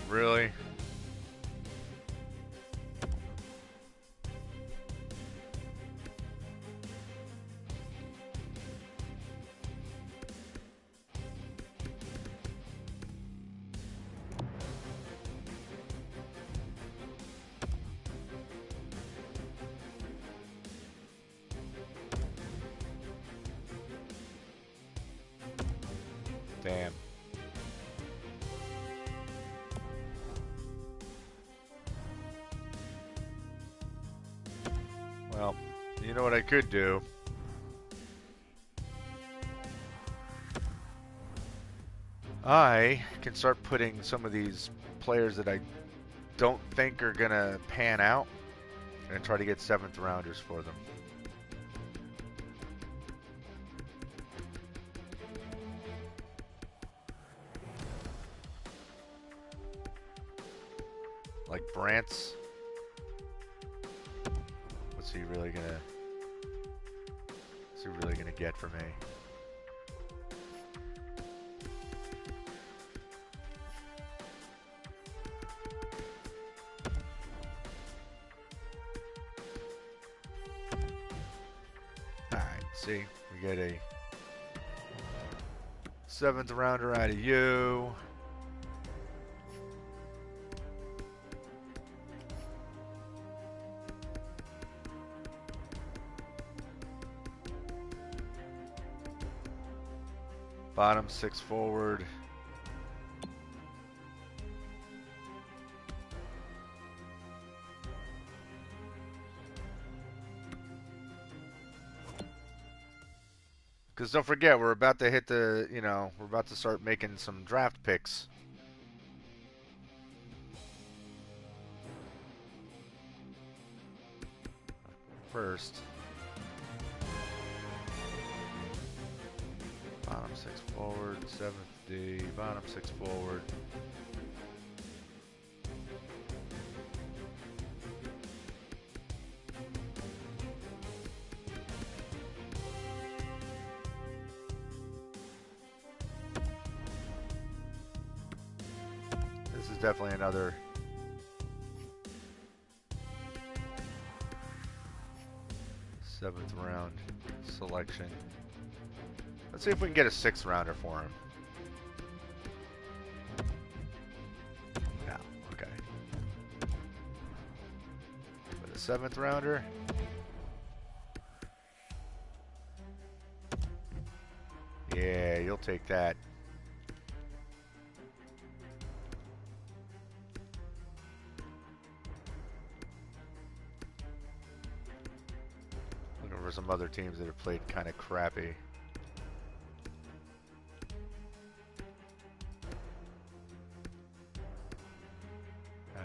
Really? Damn. Well, you know what I could do? I can start putting some of these players that I don't think are going to pan out and try to get 7th rounders for them. Like Brant's. What's he really gonna get for me? Alright, see, we get a 7th rounder out of you. Bottom 6 forward. Because don't forget, we're about to hit the, we're about to start making some draft picks. First. Bottom 6 forward, 7th D, bottom 6 forward. This is definitely another seventh round selection. Let's see if we can get a 6th rounder for him. No, okay. But a 7th rounder. Yeah, you'll take that. Looking for some other teams that have played kind of crappy.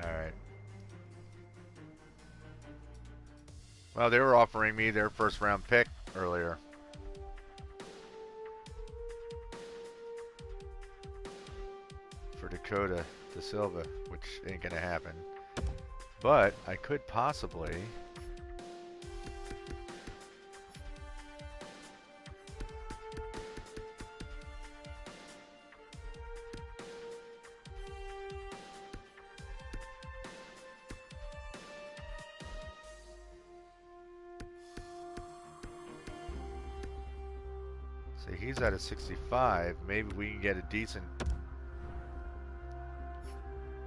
Alright. Well, they were offering me their 1st round pick earlier. For Dakota De Silva, which ain't gonna happen. But I could possibly see, he's at a 65. Maybe we can get a decent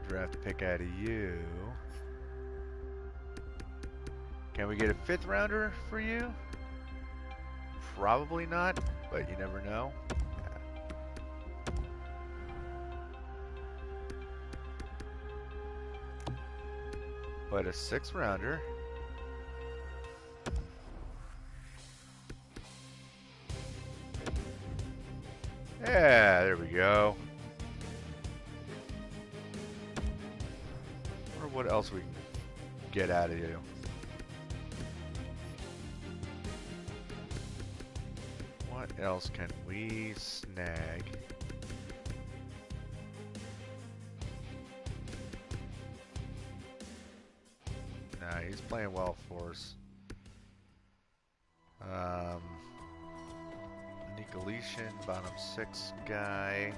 draft pick out of you. Can we get a 5th rounder for you? Probably not, but you never know. But a 6th rounder. Yeah, there we go. I wonder what else we can get out of you. What else can we snag? Nah, he's playing well for us. Nicolishan, bottom 6 guy.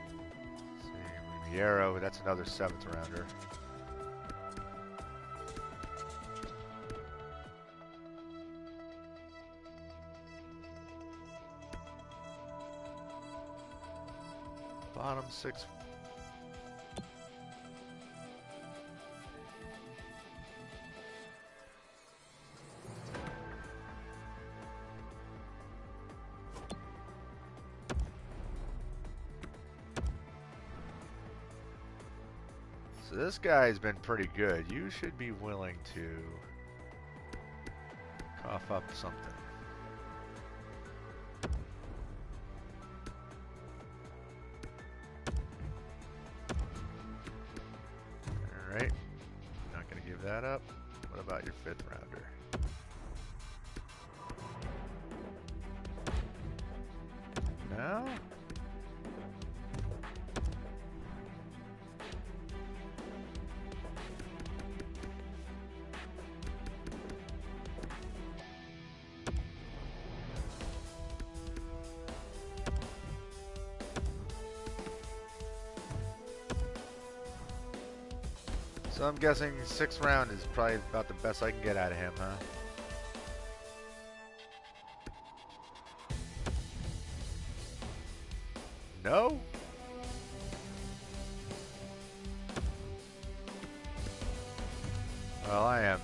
Let's see, Riviero, that's another 7th rounder. Bottom 6. So this guy's been pretty good. You should be willing to cough up something. Alright. Not going to give that up. What about your 5th rounder? No? So I'm guessing 6th round is probably about the best I can get out of him, huh? No? Well, I am.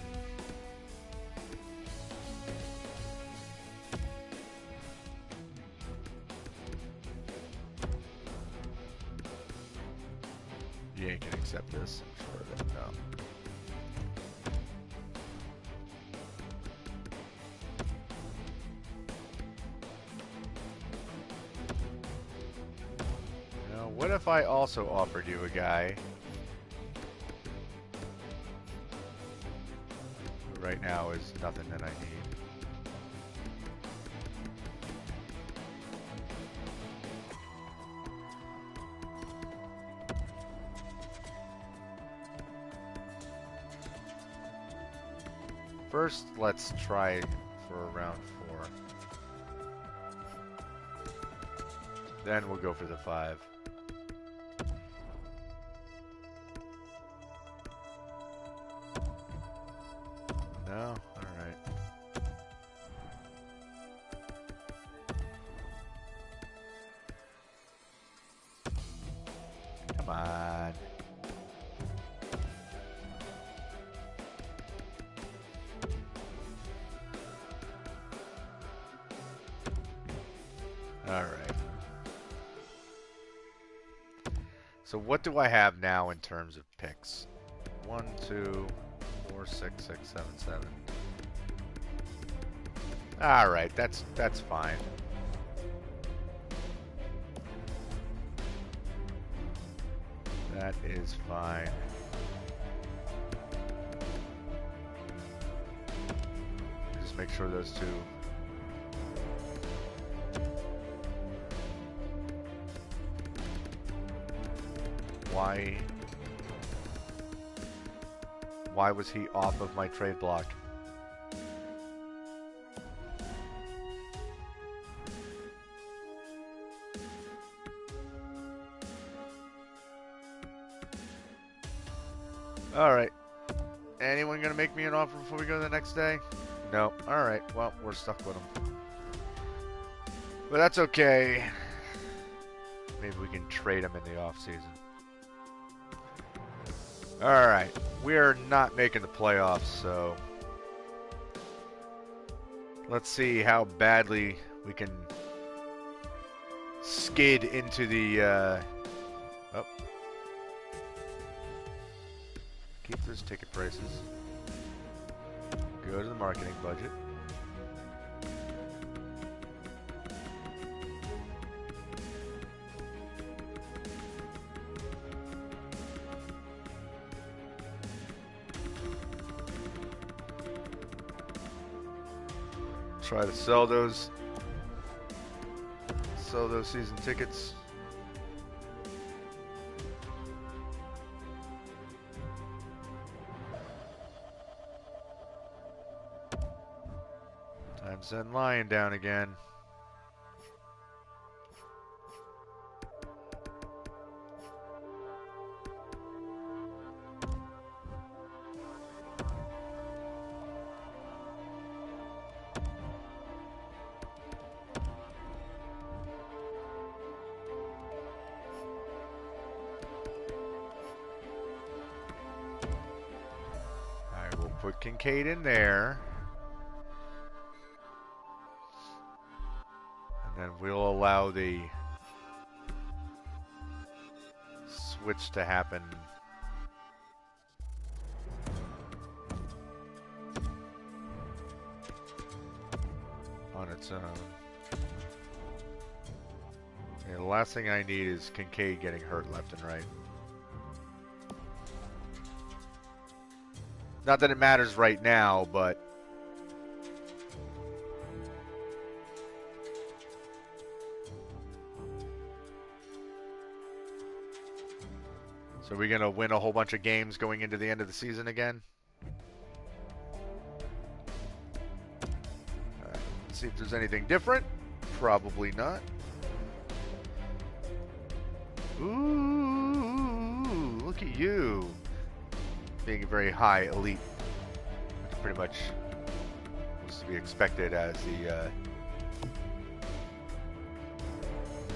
You ain't gonna accept this, I'm sure of it, no. Now, what if I also offered you a guy who right now is nothing that I need? First, let's try for round 4. Then we'll go for the 5. No? Alright. Come on. Alright. So what do I have now in terms of picks? 1, 2, 4, 6, 6, 7, 7. Alright, that's fine. That is fine. Just make sure those two. Why was he off of my trade block? Alright. Anyone gonna make me an offer before we go the next day? No. Alright, well, we're stuck with him. But that's okay. Maybe we can trade him in the off-season. Alright. We are not making the playoffs, so let's see how badly we can skid into the oh. Keep those ticket prices. Go to the marketing budget. Try to sell those season tickets. Time to send Lion down again. Put Kincaid in there. And then we'll allow the switch to happen on its own. And the last thing I need is Kincaid getting hurt left and right. Not that it matters right now, but so we're going to win a whole bunch of games going into the end of the season again? Let's see if there's anything different. Probably not. Ooh, look at you. Being a very high elite. Which pretty much was to be expected as the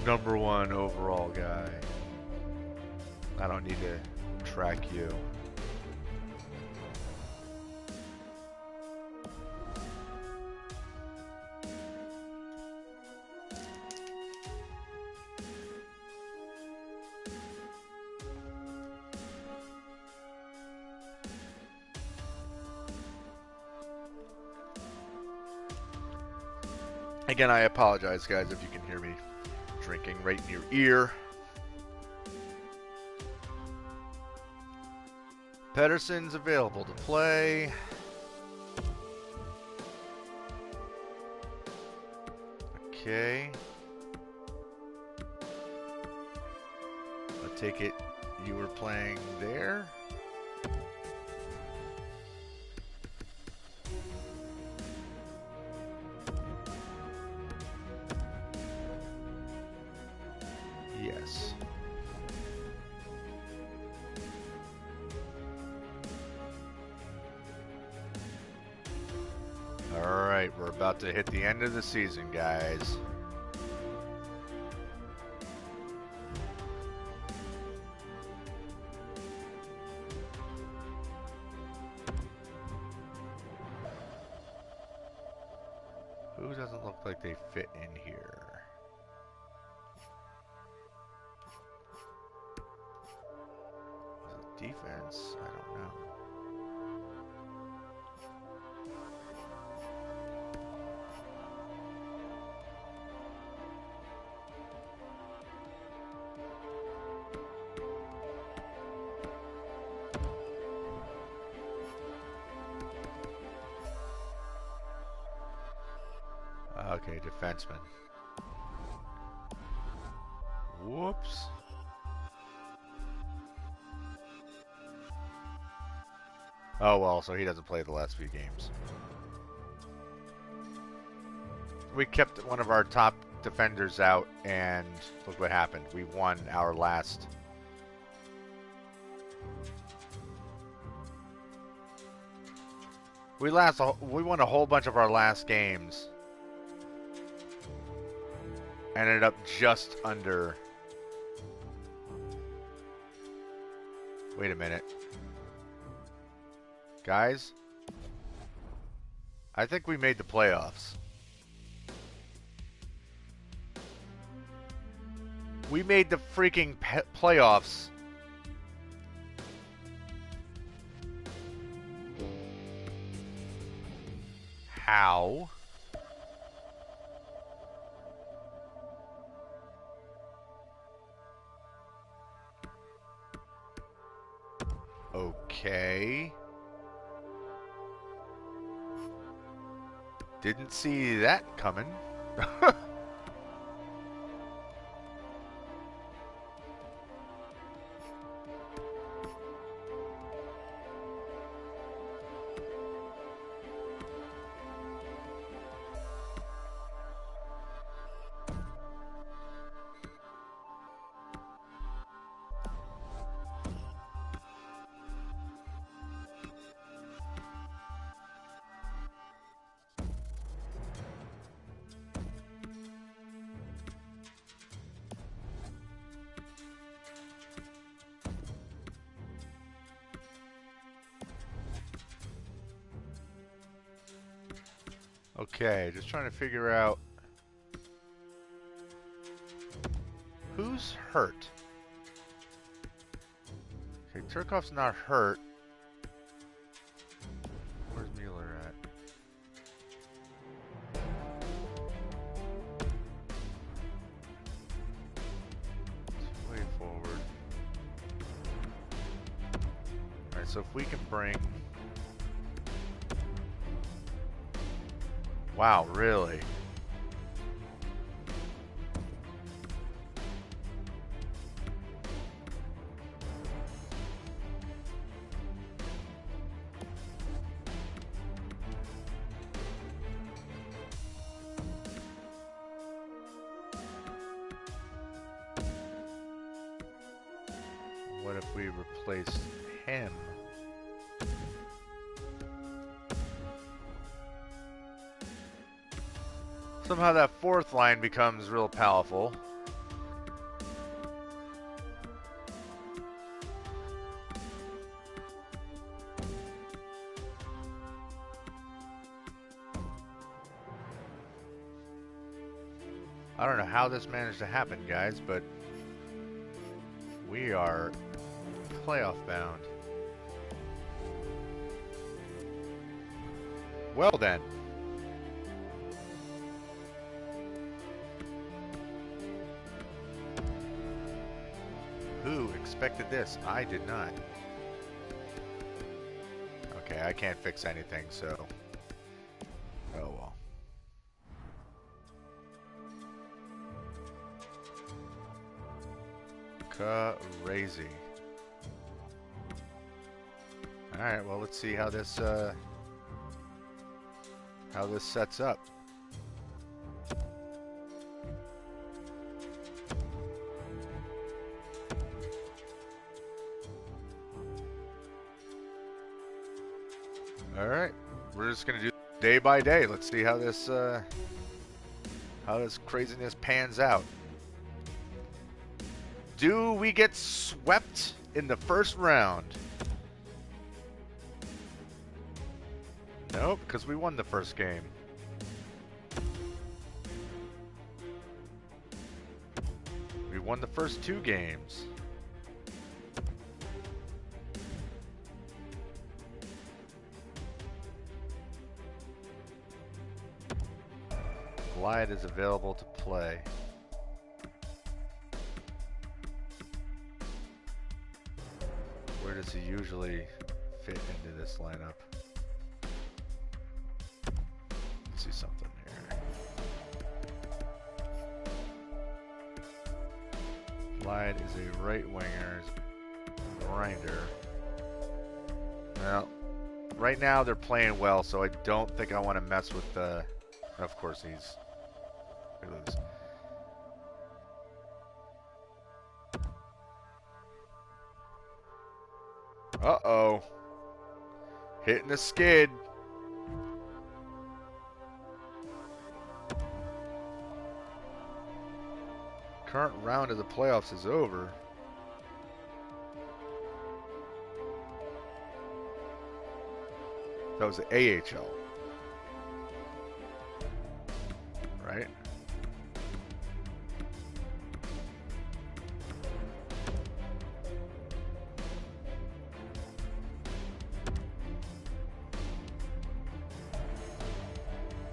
#1 overall guy. I don't need to track you. Again, I apologize, guys, if you can hear me drinking right in your ear. Pedersen's available to play. Okay. I take it you were playing there? Yes. Alright, we're about to hit the end of the season, guys. Who doesn't look like they fit in here? Defense? I don't know. Okay, defenseman. Whoops. Oh well, so he doesn't play the last few games. We kept one of our top defenders out, and look what happened. We won our last. We won a whole bunch of our last games. Ended up just under. Wait a minute. Guys, I think we made the playoffs. We made the freaking playoffs. How? Okay. Didn't see that coming. Okay, just trying to figure out who's hurt. Okay, Turkov's not hurt. Where's Mueller at? so if we can bring... Wow, really? What if we replaced him? Somehow that fourth line becomes real powerful. I don't know how this managed to happen, guys, but we are playoff bound. Well then. Who expected this? I did not. Okay, I can't fix anything, so... Oh well. Crazy. Alright, well, let's see how this sets up. Alright, we're just gonna do day by day. Let's see how this craziness pans out. Do we get swept in the first round? Nope, because we won the first game. We won the first 2 games. Walleye is available to play. Where does he usually fit into this lineup? Let's see something here. Walleye is a right winger, grinder. Well, right now they're playing well, so I don't think I want to mess with the... Of course he's... We lose. Uh-oh. Hitting the skid. Current round of the playoffs is over. That was the AHL. Right?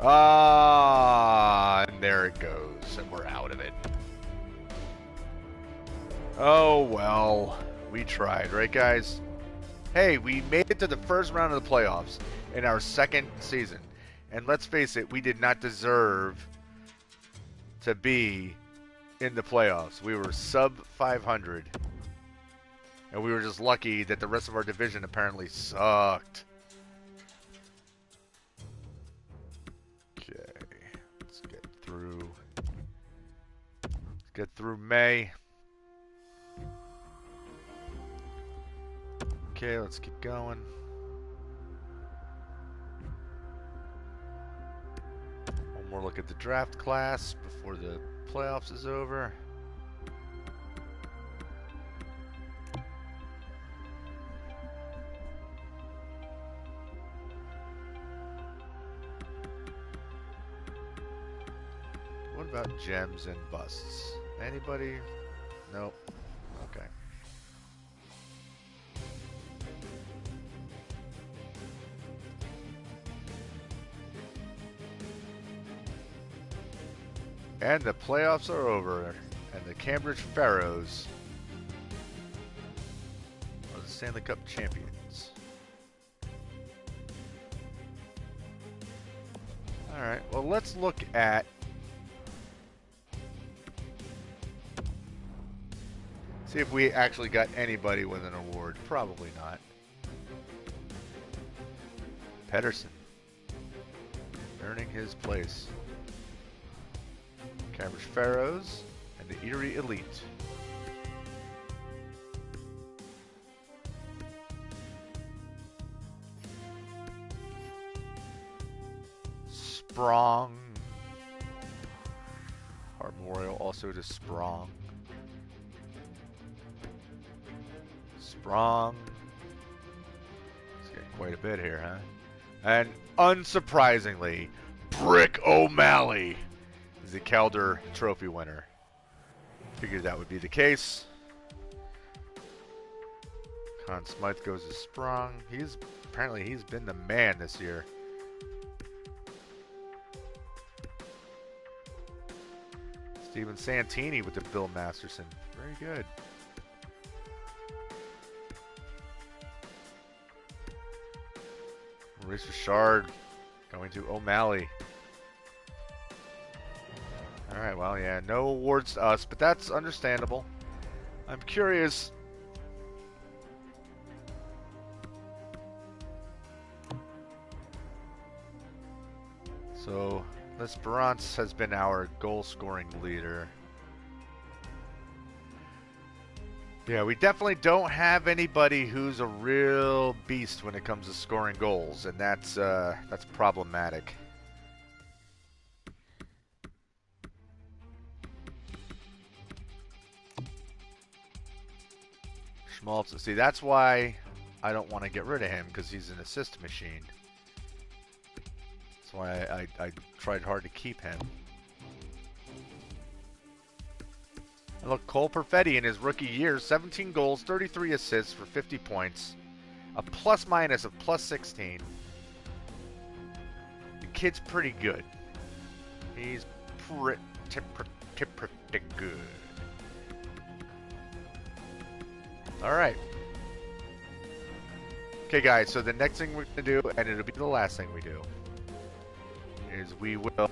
Ah, and there it goes, and we're out of it. Oh, well, we tried, right, guys? Hey, we made it to the first round of the playoffs in our second season. And let's face it, we did not deserve to be in the playoffs. We were sub 500. And we were just lucky that the rest of our division apparently sucked. Okay, let's get through. Let's get through May. Okay, let's keep going. One more look at the draft class before the playoffs is over. What about gems and busts? Anybody? Nope. Okay. And the playoffs are over, and the Cambridge Pharaohs are the Stanley Cup champions. Alright, well, let's look at... See if we actually got anybody with an award. Probably not. Pedersen. Earning his place. Cambridge Pharaohs and the Erie Elite. Sprong. Hart Memorial also to Sprong. Sprong. Let's get quite a bit here, huh? And unsurprisingly, Brick O'Malley is the Calder Trophy winner. Figured that would be the case. Conn Smythe goes to Sprong. Apparently he's been the man this year. Steven Santini with the Bill Masterson. Very good. Maurice Richard going to O'Malley. Alright, well, yeah, no awards to us, but that's understandable. I'm curious. So, L'Esperance has been our goal-scoring leader. Yeah, we definitely don't have anybody who's a real beast when it comes to scoring goals, and that's problematic. Schmaltz, see, that's why I don't want to get rid of him, because he's an assist machine. That's why I tried hard to keep him. And look, Cole Perfetti in his rookie year, 17 goals, 33 assists for 50 points. A plus-minus of plus 16. The kid's pretty good. He's pretty good. Alright. Okay, guys, so the next thing we're going to do, and it'll be the last thing we do, is we will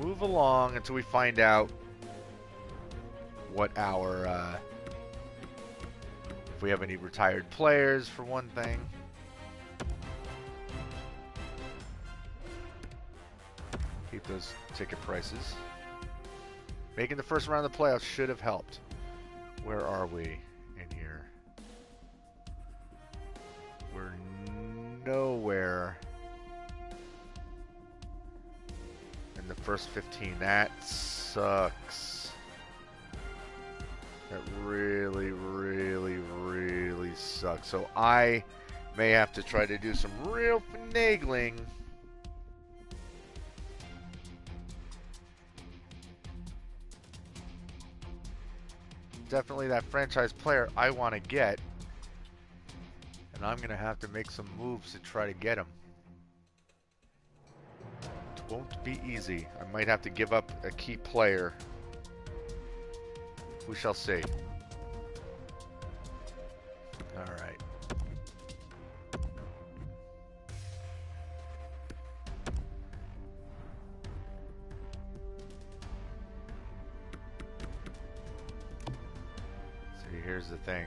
move along until we find out what our, if we have any retired players, for one thing. Keep those ticket prices. Making the first round of the playoffs should have helped. Where are we in here? We're nowhere in the first 15. That sucks. That really, really, really sucks. So I may have to try to do some real finagling. Definitely that franchise player I want to get. And I'm going to have to make some moves to try to get him. It won't be easy. I might have to give up a key player. We shall see. Alright. See, here's the thing.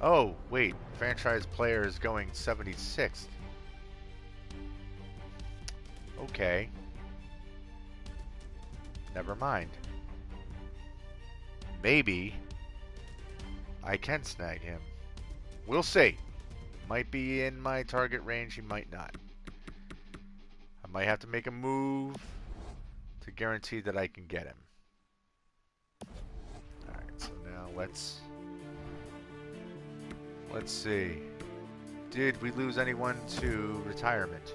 Oh, wait. Franchise player is going 76th. Okay. Never mind. Maybe I can snag him. We'll see. Might be in my target range, he might not. I might have to make a move to guarantee that I can get him. Alright, so now let's see. Did we lose anyone to retirement?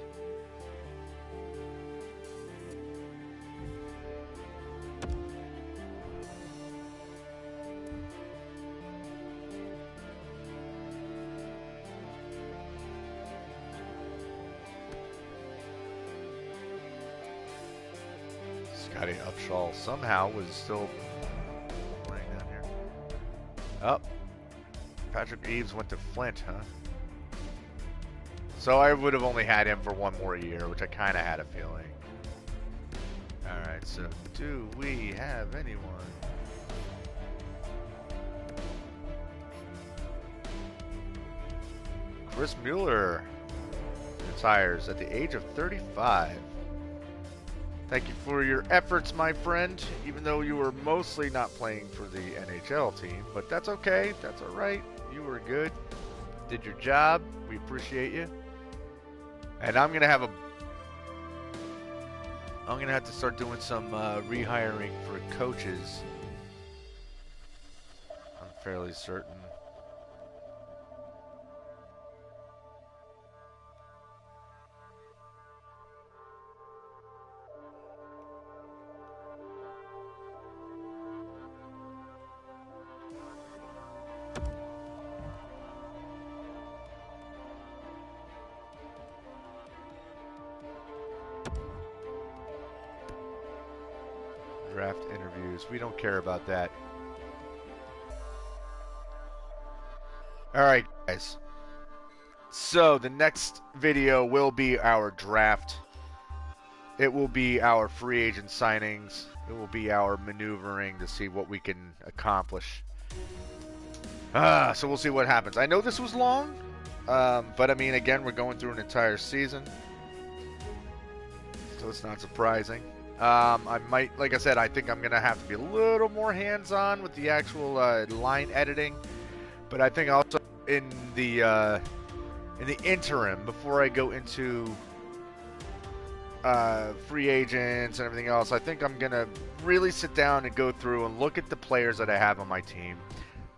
Scotty Upshaw somehow was still playing down here. Oh. Patrick Eaves went to Flint, huh? So I would have only had him for one more year, which I kind of had a feeling. Alright, so do we have anyone? Chris Mueller retires at the age of 35. Thank you for your efforts, my friend, even though you were mostly not playing for the NHL team. But that's okay. That's all right. You were good. Did your job. We appreciate you. And I'm going to have to start doing some rehiring for coaches. I'm fairly certain. Draft interviews. We don't care about that. Alright, guys. So, the next video will be our draft. It will be our free agent signings. It will be our maneuvering to see what we can accomplish. So we'll see what happens. I know this was long, but I mean, again, we're going through an entire season. So it's not surprising. I might, like I said, I think I'm going to have to be a little more hands-on with the actual line editing. But I think also in the interim, before I go into free agents and everything else, I think I'm going to really sit down and go through and look at the players that I have on my team.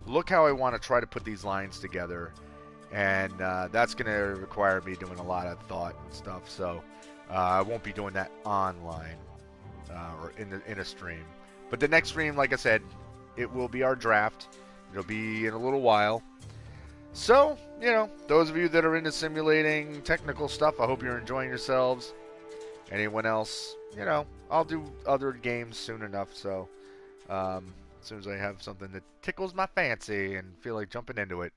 Look how I want to try to put these lines together. And that's going to require me doing a lot of thought and stuff. So I won't be doing that online or in a stream. But the next stream, like I said, it will be our draft. It'll be in a little while. So, you know, those of you that are into simulating technical stuff, I hope you're enjoying yourselves. Anyone else, you know, I'll do other games soon enough. So, as soon as I have something that tickles my fancy and feel like jumping into it.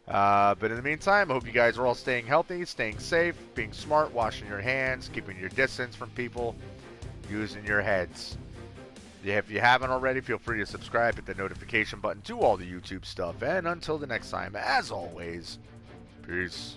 But in the meantime, I hope you guys are all staying healthy, staying safe, being smart, washing your hands, keeping your distance from people, using your heads. Yeah, if you haven't already, feel free to subscribe, hit the notification button, do all the YouTube stuff. And until the next time, as always, peace.